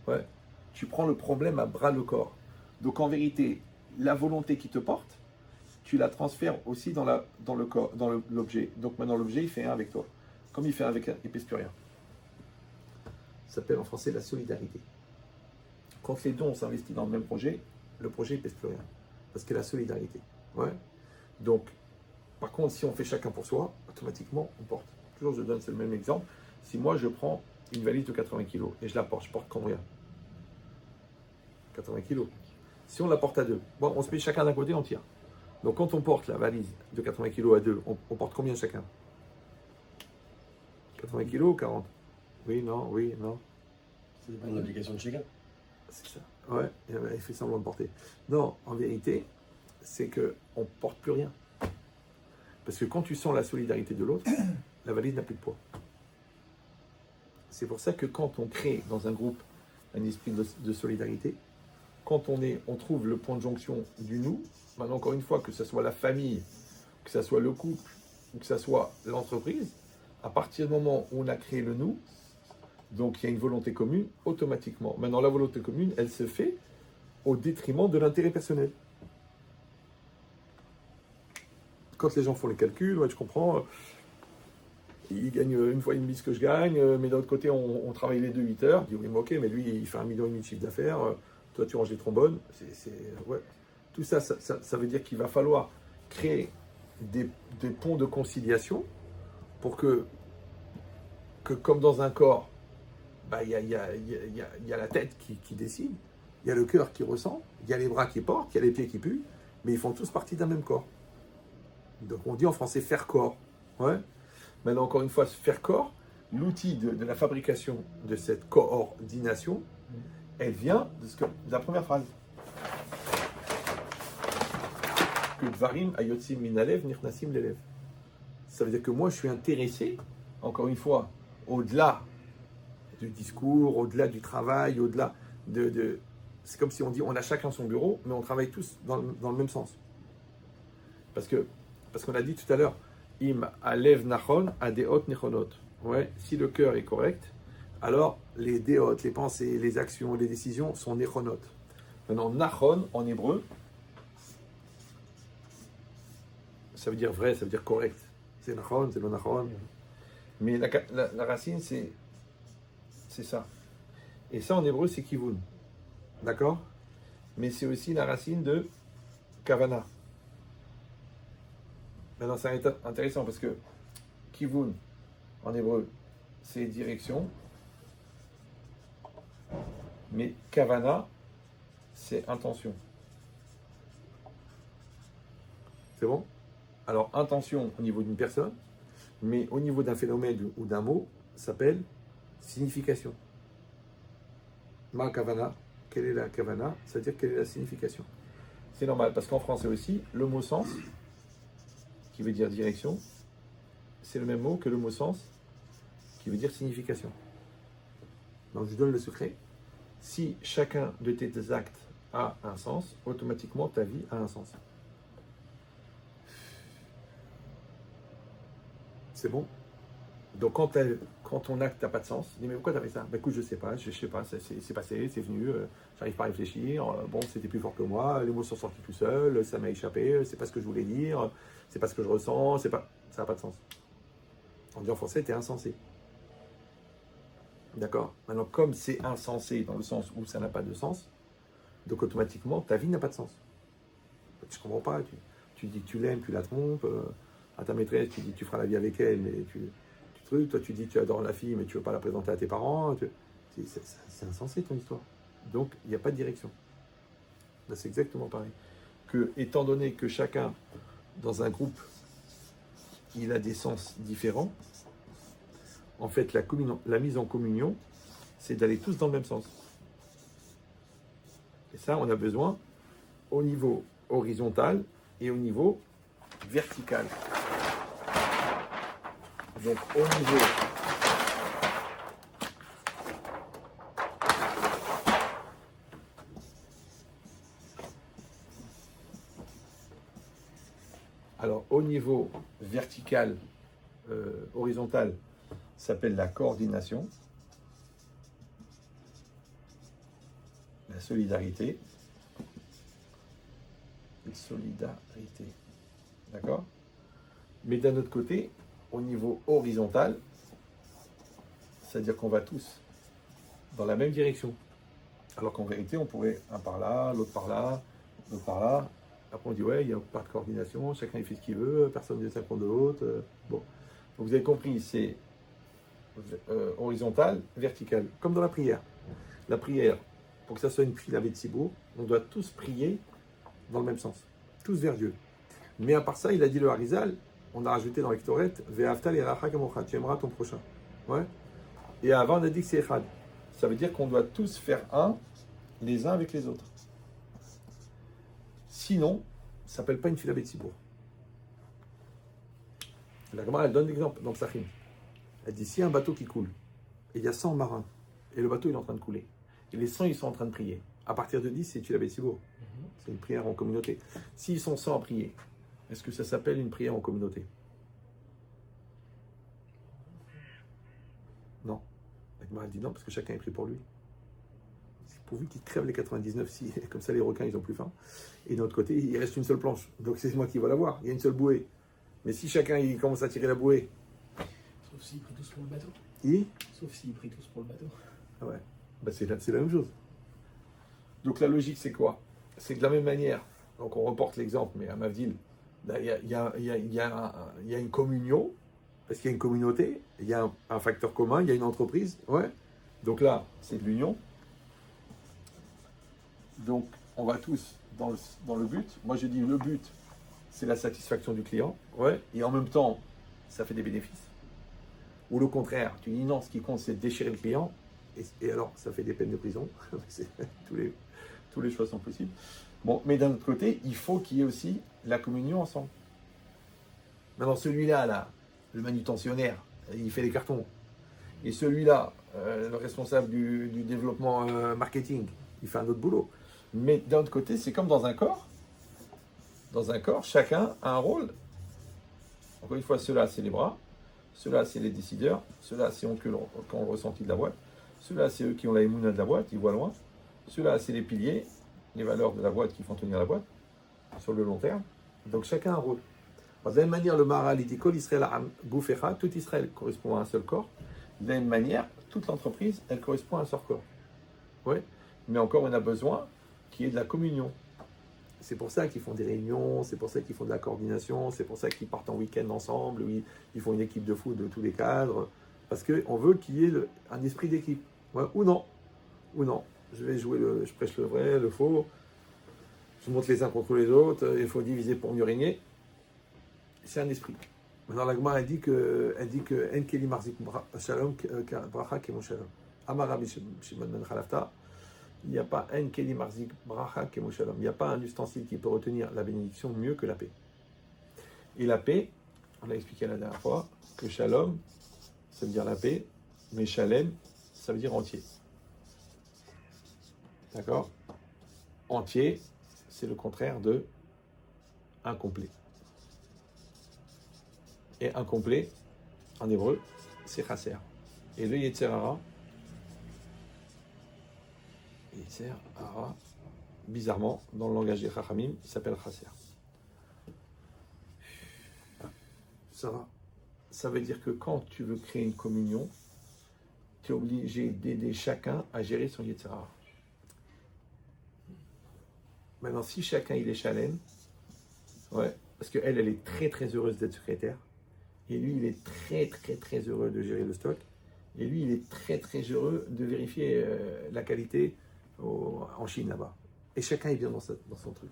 [SPEAKER 1] Ouais. Tu prends le problème à bras le corps. Donc en vérité, la volonté qui te porte, tu la transfères aussi dans le corps, dans l'objet. Donc maintenant l'objet, il fait un avec toi. Comme il fait un avec un, il ne pèse plus rien. Ça s'appelle en français la solidarité. Quand les dons s'investissent dans le même projet, le projet ne pèse plus rien. Parce que la solidarité. Ouais. Donc, par contre, si on fait chacun pour soi, automatiquement, on porte. Toujours, je donne le même exemple. Si moi, je prends une valise de 80 kg et je la porte, je porte combien? 80 kg. Si on la porte à deux, bon, on se met chacun d'un côté, on tire. Donc, quand on porte la valise de 80 kg à deux, on porte combien chacun? 80 kg ou 40? Oui, non, oui, non.
[SPEAKER 3] Ça dépend de l'application de chacun.
[SPEAKER 1] C'est ça. Ouais, il fait semblant de porter. Non, en vérité, c'est qu'on ne porte plus rien. Parce que quand tu sens la solidarité de l'autre, la valise n'a plus de poids. C'est pour ça que quand on crée dans un groupe un esprit de solidarité, quand on trouve le point de jonction du nous, maintenant encore une fois, que ce soit la famille, que ce soit le couple, ou que ce soit l'entreprise, à partir du moment où on a créé le nous, donc il y a une volonté commune, automatiquement. Maintenant, la volonté commune, elle se fait au détriment de l'intérêt personnel. Quand les gens font les calculs, ouais, je comprends, ils gagnent une fois une mise que je gagne, mais d'un autre côté, on travaille les 2-8 heures. Je dis oui, mais ok, mais lui, il fait 1,5 million de chiffre d'affaires, toi, tu ranges les trombones. Ouais. Tout ça, ça veut dire qu'il va falloir créer des ponts de conciliation pour que comme dans un corps, il y a la tête qui décide, il y a le cœur qui ressent, il y a les bras qui portent, il y a les pieds qui puent, mais ils font tous partie d'un même corps. Donc on dit en français faire corps. Ouais. Maintenant, encore une fois, faire corps, l'outil de la fabrication de cette coordination, elle vient de la première phrase. Que Dvarim ayotsim minalev nirnasim l'élève. Ça veut dire que moi, je suis intéressé, encore une fois, au-delà du discours, au-delà du travail, au-delà c'est comme si on dit on a chacun son bureau, mais on travaille tous dans le même sens. Parce qu'on a dit tout à l'heure, im alev nachon adeot nechonot. Ouais, si le cœur est correct, alors les déot, les pensées, les actions, les décisions sont nechonot. Maintenant, nachon en hébreu, ça veut dire vrai, ça veut dire correct. C'est nachon, c'est le nachon. Mais la racine, c'est ça. Et ça en hébreu, c'est kivun. D'accord? Mais c'est aussi la racine de kavana. Maintenant, c'est intéressant parce que kivun, en hébreu, c'est direction. Mais kavana, c'est intention. C'est bon? Alors, intention au niveau d'une personne, mais au niveau d'un phénomène ou d'un mot, ça s'appelle signification. Ma kavana, quelle est la kavana? C'est-à-dire quelle est la signification. C'est normal, parce qu'en français aussi, le mot sens, qui veut dire direction, c'est le même mot que le mot sens, qui veut dire signification. Donc je donne le secret. Si chacun de tes actes a un sens, automatiquement ta vie a un sens. C'est bon? Donc quand ton acte n'a pas de sens, tu dis mais pourquoi tu as fait ça? Ben écoute, je sais pas, c'est passé, c'est venu, j'arrive pas à réfléchir, bon c'était plus fort que moi, les mots sont sortis tout seuls, ça m'a échappé, c'est pas ce que je voulais dire, c'est pas ce que je ressens, ça n'a pas de sens. On dit en français, t'es insensé. D'accord? Maintenant, comme c'est insensé dans le sens où ça n'a pas de sens, donc automatiquement ta vie n'a pas de sens. Tu comprends pas, tu dis que tu l'aimes, tu la trompes, à ta maîtresse, tu dis que tu feras la vie avec elle, mais toi tu dis que tu adores la fille, mais tu veux pas la présenter à tes parents, c'est insensé ton histoire. Donc il n'y a pas de direction. Là c'est exactement pareil. Étant donné que chacun dans un groupe il a des sens différents, en fait la mise en communion, c'est d'aller tous dans le même sens. Et ça on a besoin au niveau horizontal et au niveau vertical. Donc au niveau vertical, horizontal, s'appelle la coordination, la solidarité. D'accord? Mais d'un autre côté, au niveau horizontal, c'est-à-dire qu'on va tous dans la même direction. Alors qu'en vérité, on pourrait un par là, l'autre par là, l'autre par là. Après, on dit, ouais, il n'y a pas de coordination, chacun il fait ce qu'il veut, personne ne tient compte de l'autre. Bon. Donc vous avez compris, c'est horizontal, vertical, comme dans la prière. La prière, pour que ça soit une prière avec Tzibour, on doit tous prier dans le même sens, tous vers Dieu. Mais à part ça, il a dit le Harizal, on a rajouté dans l'Ektoret, Ve'aftal eracha kamocha, tu aimeras ton prochain. Ouais. Et avant, on a dit que c'est Echad. Ça veut dire qu'on doit tous faire un, les uns avec les autres. Sinon, ça ne s'appelle pas une fila Betsibour. La Gemara, elle donne l'exemple dans Psachim. Elle dit, s'il y a un bateau qui coule, et il y a 100 marins, et le bateau il est en train de couler, et les 100 ils sont en train de prier, à partir de 10, c'est une fila Betsibour. C'est une prière en communauté. S'ils sont 100 à prier, est-ce que ça s'appelle une prière en communauté? Non. La Gemara dit non, parce que chacun est pris pour lui. Pourvu qu'il crève les 99, si, comme ça les requins ils ont plus faim. Et de l'autre côté, il reste une seule planche. Donc c'est moi qui vais l'avoir. Il y a une seule bouée. Mais si chacun il commence à tirer la bouée.
[SPEAKER 3] Sauf s'ils prient tous pour le bateau.
[SPEAKER 1] Sauf
[SPEAKER 3] s'ils prient tous pour le bateau.
[SPEAKER 1] Ah ouais. Bah c'est la même chose. Donc la logique c'est quoi? C'est de la même manière. Donc on reporte l'exemple, mais à Mavdil, il y a une communion, parce qu'il y a une communauté, il y a un facteur commun, il y a une entreprise. Ouais. Donc là, c'est de l'union. Donc, on va tous dans le but. Moi, je dis le but, c'est la satisfaction du client. Ouais. Et en même temps, ça fait des bénéfices. Ou le contraire, tu dis non, ce qui compte, c'est de déchirer le client. Et alors, ça fait des peines de prison. tous les choix sont possibles. Bon, mais d'un autre côté, il faut qu'il y ait aussi la communion ensemble. Maintenant, celui-là, là, le manutentionnaire, il fait les cartons. Et celui-là, le responsable du développement marketing, il fait un autre boulot. Mais d'un autre côté, c'est comme dans un corps. Dans un corps, chacun a un rôle. Encore une fois, ceux-là, c'est les bras. Ceux-là, c'est les décideurs. Ceux-là, c'est eux qui ont le ressenti de la boîte. Ceux-là, c'est eux qui ont la émouna de la boîte, ils voient loin. Ceux-là, c'est les piliers, les valeurs de la boîte qui font tenir la boîte sur le long terme. Donc chacun a un rôle. De la même manière, le Maharal, il dit Kol Israël Am Goufecha, tout Israël correspond à un seul corps. De la même manière, toute l'entreprise, elle correspond à un seul corps. Oui, mais encore, on a besoin qu'il y ait de la communion. C'est pour ça qu'ils font des réunions, c'est pour ça qu'ils font de la coordination, c'est pour ça qu'ils partent en week-end ensemble, où ils font une équipe de foot de tous les cadres, parce qu'on veut qu'il y ait un esprit d'équipe. Ouais, ou non. Je vais jouer, je prêche le vrai, le faux, je monte les uns contre les autres, il faut diviser pour mieux régner. C'est un esprit. Maintenant, la Gemara, elle dit que En Keli Marzik Shalom Bracha Kemo Shalom. Amara Shimon Ben Khalafta. Il n'y a pas un Keli Marzik Bracha Kemo Shalom. Il n'y a pas un ustensile qui peut retenir la bénédiction mieux que la paix. Et la paix, on l'a expliqué la dernière fois, que Shalom, ça veut dire la paix, mais Shalem, ça veut dire entier. D'accord? Entier, c'est le contraire de incomplet. Et incomplet, en hébreu, c'est chasser. Et le Yetzer Hara, bizarrement, dans le langage des Chachamim, il s'appelle chasser. Ça veut dire que quand tu veux créer une communion, tu es obligé d'aider chacun à gérer son Yetzer Hara. Maintenant, si chacun il est chalem, ouais, parce qu'elle est très très heureuse d'être secrétaire, et lui il est très très très heureux de gérer le stock, et lui il est très très heureux de vérifier la qualité en Chine là-bas. Et chacun est bien dans son truc.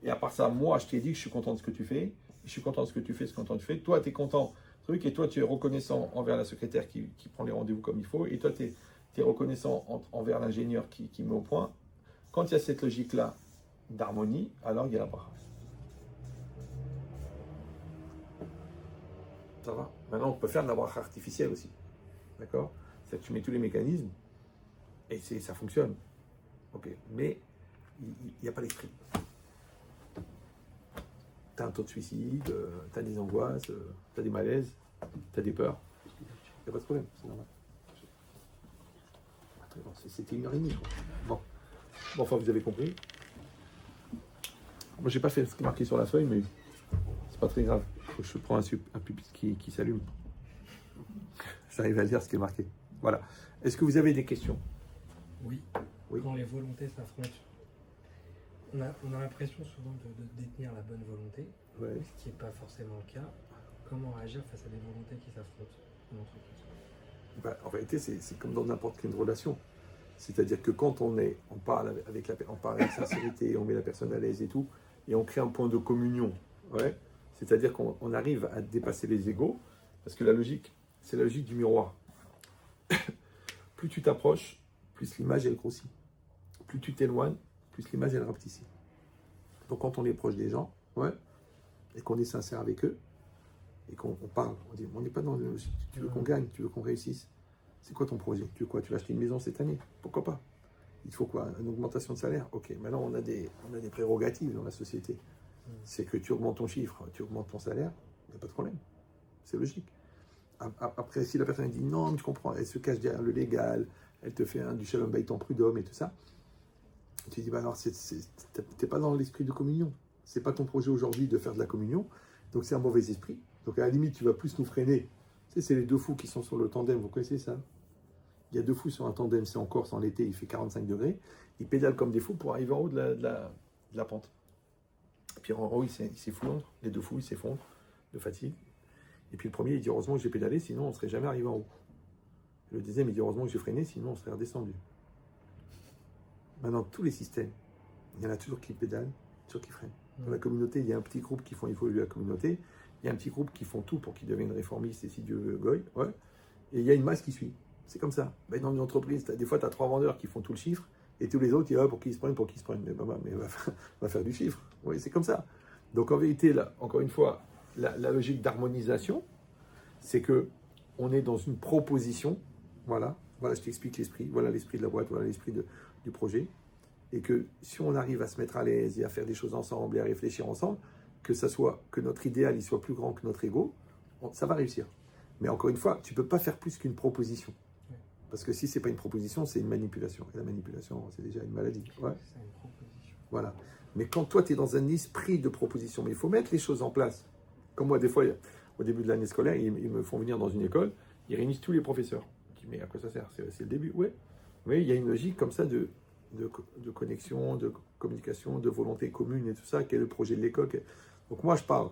[SPEAKER 1] Et à part ça, moi je t'ai dit que je suis content de ce que tu fais, je suis content de ce que tu fais, toi tu es content, truc, et toi tu es reconnaissant envers la secrétaire qui prend les rendez-vous comme il faut, et toi tu es reconnaissant envers l'ingénieur qui met au point. Quand il y a cette logique-là, d'harmonie, alors il y a la bracha. Ça va? Maintenant, on peut faire de la bracha artificielle aussi. D'accord? C'est-à-dire que tu mets tous les mécanismes et ça fonctionne. Ok. Mais il n'y a pas l'esprit. Tu as un taux de suicide, tu as des angoisses, tu as des malaises, tu as des peurs. Il n'y a pas de problème, c'est normal. C'était 1h30. Bon, enfin, vous avez compris. Moi, j'ai pas fait ce qui est marqué sur la feuille, mais c'est pas très grave. Je prends un pupitre qui s'allume. J'arrive à lire ce qui est marqué. Voilà. Est-ce que vous avez des questions?
[SPEAKER 3] Oui. Quand les volontés s'affrontent, on a l'impression souvent de détenir la bonne volonté, ce qui n'est pas forcément le cas. Comment réagir face à des volontés qui s'affrontent en entreprise?
[SPEAKER 1] En réalité, c'est comme dans n'importe quelle relation. C'est-à-dire que quand on parle avec sincérité, on met la personne à l'aise et tout, et on crée un point de communion. Ouais. C'est-à-dire qu'on arrive à dépasser les égos, parce que la logique, c'est la logique du miroir. Plus tu t'approches, plus l'image elle grossit. Plus tu t'éloignes, plus l'image elle rapetit. Donc quand on est proche des gens, ouais, et qu'on est sincère avec eux, et qu'on parle, on dit, on n'est pas dans la logique. Tu veux qu'on gagne, tu veux qu'on réussisse. C'est quoi ton projet? Tu veux quoi? Tu vas acheter une maison cette année? Pourquoi pas? Il faut quoi? Une augmentation de salaire? Ok, maintenant on a des prérogatives dans la société. C'est que tu augmentes ton chiffre, tu augmentes ton salaire, il n'y a pas de problème. C'est logique. Après, si la personne dit non, mais tu comprends, elle se cache derrière le légal, elle te fait du shalom bayit en prud'homme et tout ça, tu dis, bah alors, t'es pas dans l'esprit de communion. C'est pas ton projet aujourd'hui de faire de la communion, donc c'est un mauvais esprit. Donc à la limite, tu vas plus nous freiner. Tu sais, c'est les deux fous qui sont sur le tandem, vous connaissez ça? Il y a deux fous sur un tandem, c'est en Corse en été, il fait 45 degrés, ils pédalent comme des fous pour arriver en haut de la pente. Puis en haut, il s'effondre, les deux fous, ils s'effondrent de fatigue. Et puis le premier, il dit heureusement que j'ai pédalé, sinon on ne serait jamais arrivé en haut. Le deuxième, il dit heureusement que j'ai freiné, sinon on serait redescendu. Maintenant, tous les systèmes, il y en a toujours qui pédalent, toujours qui freinent. Dans la communauté, il y a un petit groupe qui font évoluer la communauté, il y a un petit groupe qui font tout pour qu'ils deviennent réformistes et si Dieu veut, goy, ouais. Et il y a une masse qui suit. C'est comme ça. Ben, dans une entreprise, des fois, tu as 3 vendeurs qui font tout le chiffre, et tous les autres, il y a pour qu'ils se prennent. Mais va faire du chiffre. Oui, c'est comme ça. Donc en vérité, là, encore une fois, la logique d'harmonisation, c'est que on est dans une proposition. Voilà, je t'explique l'esprit. Voilà l'esprit de la boîte, voilà l'esprit du projet. Et que si on arrive à se mettre à l'aise et à faire des choses ensemble et à réfléchir ensemble, que notre idéal il soit plus grand que notre ego, ça va réussir. Mais encore une fois, tu ne peux pas faire plus qu'une proposition. Parce que si ce n'est pas une proposition, c'est une manipulation. Et la manipulation, c'est déjà une maladie. Ouais.
[SPEAKER 3] C'est une proposition.
[SPEAKER 1] Voilà. Mais quand toi, tu es dans un esprit de proposition, mais il faut mettre les choses en place. Comme moi, des fois, au début de l'année scolaire, ils me font venir dans une école, ils réunissent tous les professeurs. Je dis, mais à quoi ça sert? C'est le début. Oui. Mais il y a une logique comme ça de connexion, de communication, de volonté commune et tout ça, quel est le projet de l'école. Donc moi, je parle.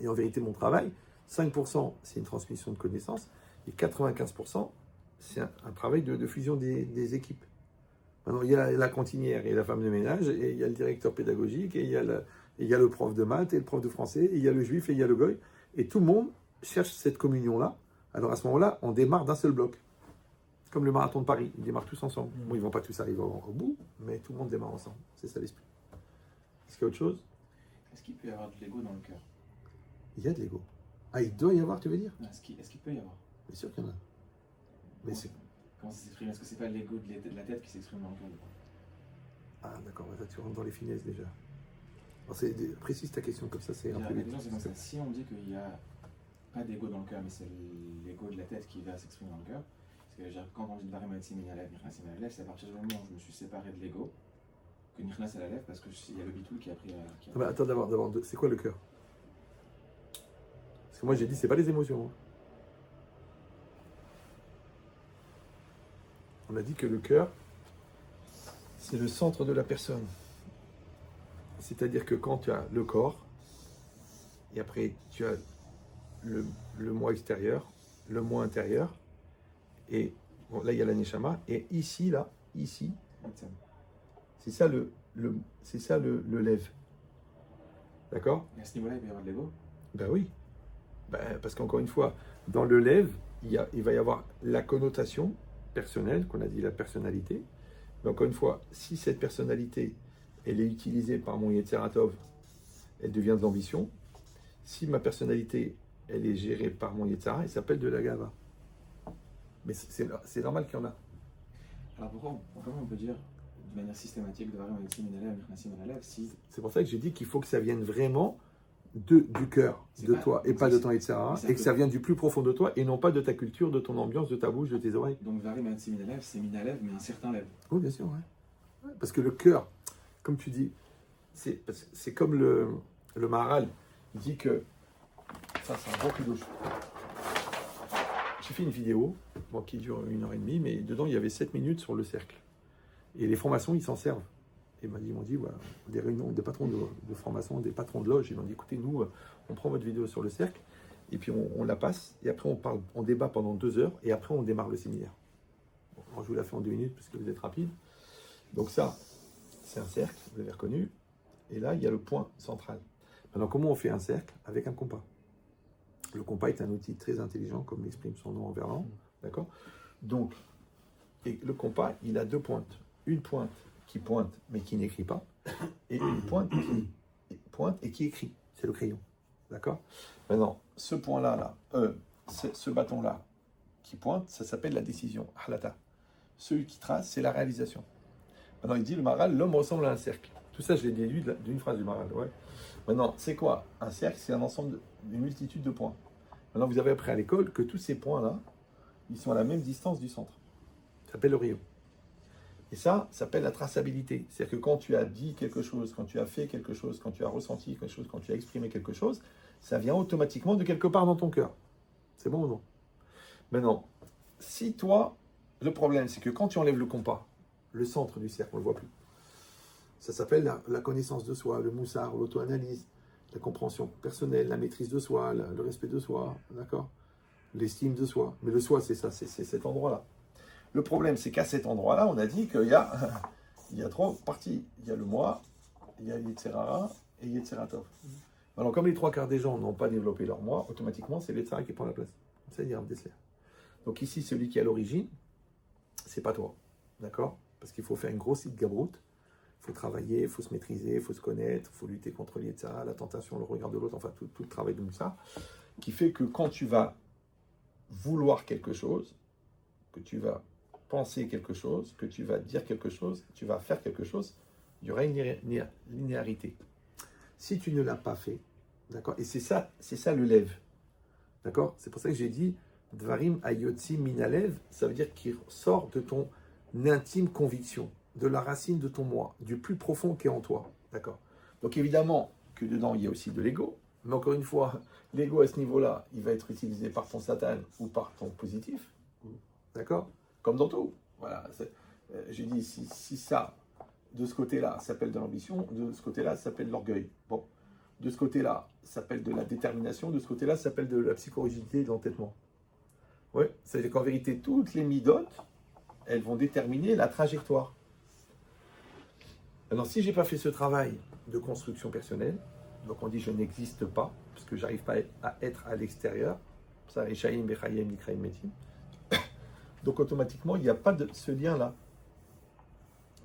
[SPEAKER 1] Et en vérité, mon travail, 5%, c'est une transmission de connaissances, et 95%, c'est un travail de fusion des équipes. Maintenant, il y a la cantinière et la femme de ménage, et il y a le directeur pédagogique, et il y a le prof de maths, et le prof de français, et il y a le juif, et il y a le goy. Et tout le monde cherche cette communion-là. Alors à ce moment-là, on démarre d'un seul bloc. Comme le marathon de Paris, ils démarrent tous ensemble. Bon, ils ne vont pas tous arriver au bout, mais tout le monde démarre ensemble. C'est ça l'esprit. Est-ce qu'il y a autre chose?
[SPEAKER 2] Est-ce qu'il peut y avoir de l'ego dans le cœur?
[SPEAKER 1] Il y a de l'ego. Ah, il doit y avoir, tu veux dire?
[SPEAKER 2] Est-ce qu'il peut y avoir?
[SPEAKER 1] Bien sûr qu'il y en a. Mais
[SPEAKER 2] comment ça s'exprime? Est-ce que c'est pas l'ego de la tête qui s'exprime dans le cœur?
[SPEAKER 1] Ah, d'accord, là, tu rentres dans les finesses déjà. Alors, précise ta question, comme ça, c'est un peu
[SPEAKER 2] La
[SPEAKER 1] vite.
[SPEAKER 2] question, c'est comme ça. Si on dit qu'il n'y a pas d'ego dans le cœur, mais c'est l'ego de la tête qui va s'exprimer dans le cœur, parce que quand on dit de Varimatim Minalev, Nichnas Minalev, c'est à partir du moment où je me suis séparé de l'ego que Nichnas à la lèvre, parce qu'il y a le bitoul qui a pris.
[SPEAKER 1] Bah, attends, d'abord, c'est quoi le cœur? Parce que moi, j'ai dit, c'est pas les émotions. Hein. On a dit que le cœur, c'est le centre de la personne. C'est-à-dire que quand tu as le corps, et après tu as le moi extérieur, le moi intérieur, et bon, là il y a la neshama, et ici, c'est ça le lève. D'accord?
[SPEAKER 2] Et à ce niveau-là, il peut y avoir de l'ego?
[SPEAKER 1] Ben oui. Ben, parce qu'encore une fois, dans le lève, il va y avoir la connotation personnelle, qu'on a dit la personnalité. Mais encore une fois, si cette personnalité, elle est utilisée par mon Yetzeratov, elle devient de l'ambition. Si ma personnalité, elle est gérée par mon Yetzara, elle s'appelle de la gava. Mais c'est normal qu'il y en a.
[SPEAKER 2] Alors comment on peut dire de manière systématique de Varimatim Minalev, Nichnas Minalev, si...
[SPEAKER 1] C'est pour ça que j'ai dit qu'il faut que ça vienne vraiment du cœur, de toi, et pas de ton Yetzara, et que ça vienne du plus profond de toi, et non pas de ta culture, de ton ambiance, de ta bouche, de tes oreilles.
[SPEAKER 2] Donc Varimatim Minalev, c'est Minalev, mais un certain lève.
[SPEAKER 1] Oui, bien sûr, ouais. Ouais, parce que le cœur, comme tu dis, c'est comme le Maharal, il dit que ça, c'est un bon kidouche. J'ai fait une vidéo qui dure 1h30, mais dedans, il y avait 7 minutes sur le cercle. Et les formations, ils s'en servent. Et ils m'ont dit, voilà, des réunions, des patrons de formation, des patrons de loge, ils m'ont dit, écoutez, nous, on prend votre vidéo sur le cercle, et puis on la passe, et après on débat pendant 2 heures, et après on démarre le séminaire. Bon, alors je vous la fais en 2 minutes, parce que vous êtes rapide. Donc ça, c'est un cercle, vous l'avez reconnu, et là, il y a le point central. Maintenant, comment on fait un cercle? Avec un compas. Le compas est un outil très intelligent, comme l'exprime son nom en verlan, d'accord? Donc, et le compas, il a 2 pointes. Une pointe qui pointe, mais qui n'écrit pas, et une pointe qui pointe et qui écrit. C'est le crayon, d'accord? Maintenant, ce point-là, ce bâton-là, qui pointe, ça s'appelle la décision, halata. Celui qui trace, c'est la réalisation. Maintenant, il dit, le Maharal, l'homme ressemble à un cercle. Tout ça, je l'ai déduit d'une phrase du Maharal, ouais. Maintenant, c'est quoi? Un cercle, c'est un ensemble d'une multitude de points. Maintenant, vous avez appris à l'école que tous ces points-là, ils sont à la même distance du centre. Ça s'appelle le rayon. Et ça s'appelle la traçabilité. C'est-à-dire que quand tu as dit quelque chose, quand tu as fait quelque chose, quand tu as ressenti quelque chose, quand tu as exprimé quelque chose, ça vient automatiquement de quelque part dans ton cœur. C'est bon ou non? Maintenant, si toi, le problème, c'est que quand tu enlèves le compas, le centre du cercle, on ne le voit plus. Ça s'appelle la connaissance de soi, le moussard, l'auto-analyse, la compréhension personnelle, la maîtrise de soi, le respect de soi, d'accord? L'estime de soi. Mais le soi, c'est ça, c'est cet endroit-là. Le problème, c'est qu'à cet endroit-là, on a dit qu'il y a 3 parties. Il y a le moi, il y a Yetzerara et Yetzeratov. Alors, comme les 3/4 des gens n'ont pas développé leur moi, automatiquement, c'est Yetzerara qui prend la place. C'est Yeram Dessler. Donc ici, celui qui est à l'origine, c'est pas toi. D'accord? Parce qu'il faut faire une grosse Gabrout. Il faut travailler, il faut se maîtriser, il faut se connaître, il faut lutter contre l'Yetzara, la tentation, le regard de l'autre, enfin tout le travail de ça, qui fait que quand tu vas vouloir quelque chose, que tu vas penser quelque chose, que tu vas dire quelque chose, que tu vas faire quelque chose, il y aura une linéarité. Si tu ne l'as pas fait, d'accord, et c'est ça le lève, d'accord, c'est pour ça que j'ai dit Dvarim ayotzi minalev, ça veut dire qu'il sort de ton intime conviction, de la racine de ton moi, du plus profond qui est en toi, d'accord. Donc évidemment que dedans il y a aussi de l'ego, mais encore une fois, l'ego à ce niveau-là, il va être utilisé par ton Satan ou par ton positif, d'accord, comme dans tout. Voilà, j'ai dit si ça, de ce côté-là, s'appelle de l'ambition, de ce côté-là, ça s'appelle de l'orgueil. Bon, de ce côté-là, ça s'appelle de la détermination, de ce côté-là, ça s'appelle de la psychorigidité et de l'entêtement. Oui, c'est-à-dire qu'en vérité, toutes les midotes, elles vont déterminer la trajectoire. Alors, si je n'ai pas fait ce travail de construction personnelle, donc on dit je n'existe pas, parce que je n'arrive pas à être à l'extérieur, ça, Eshaïm, Bechayim, Nikraïm, Metim, donc automatiquement, il n'y a pas de ce lien-là.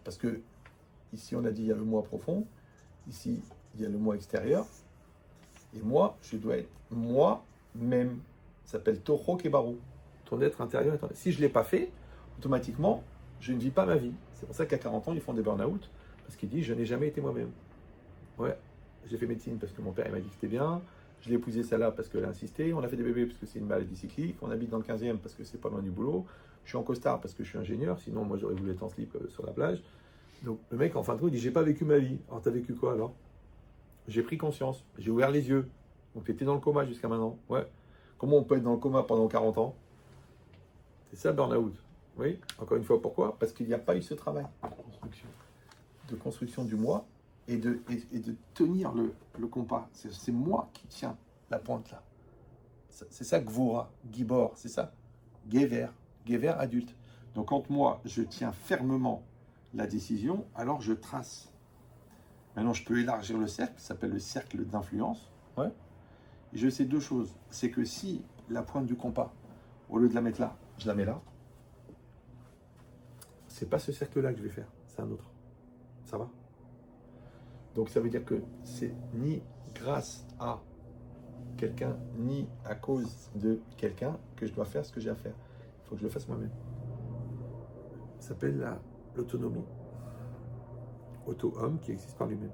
[SPEAKER 1] Parce que, ici on a dit il y a le moi profond, ici il y a le moi extérieur, et moi, je dois être moi-même. Ça s'appelle Toho Kebaru, ton être intérieur. Si je ne l'ai pas fait, automatiquement, je ne vis pas ma vie. C'est pour ça qu'à 40 ans, ils font des burn-out, parce qu'ils disent je n'ai jamais été moi-même. Ouais, j'ai fait médecine parce que mon père il m'a dit que c'était bien, je l'ai épousé celle-là parce qu'elle a insisté, on a fait des bébés parce que c'est une maladie cyclique, on habite dans le 15e parce que c'est pas loin du boulot, je suis en costard parce que je suis ingénieur, sinon moi j'aurais voulu être en slip sur la plage. Donc le mec en fin de compte il dit j'ai pas vécu ma vie. Alors t'as vécu quoi alors? J'ai pris conscience, j'ai ouvert les yeux. Donc tu étais dans le coma jusqu'à maintenant. Ouais. Comment on peut être dans le coma pendant 40 ans? C'est ça le burn-out. Oui, encore une fois, pourquoi? Parce qu'il n'y a pas eu ce travail de construction du moi et de tenir le compas. C'est moi qui tiens la pointe là. C'est ça Gvora, Gibor, c'est ça. Gever adulte. Donc quand moi je tiens fermement la décision, alors je trace. Maintenant je peux élargir le cercle, ça s'appelle le cercle d'influence. Ouais. Et je sais deux choses. C'est que si la pointe du compas, au lieu de la mettre là, je la mets là, c'est pas ce cercle-là que je vais faire, c'est un autre. Ça va? Donc ça veut dire que c'est ni grâce à quelqu'un, ni à cause de quelqu'un que je dois faire ce que j'ai à faire. Il faut que je le fasse moi-même. Ça s'appelle l'autonomie. Auto-homme qui existe par lui-même.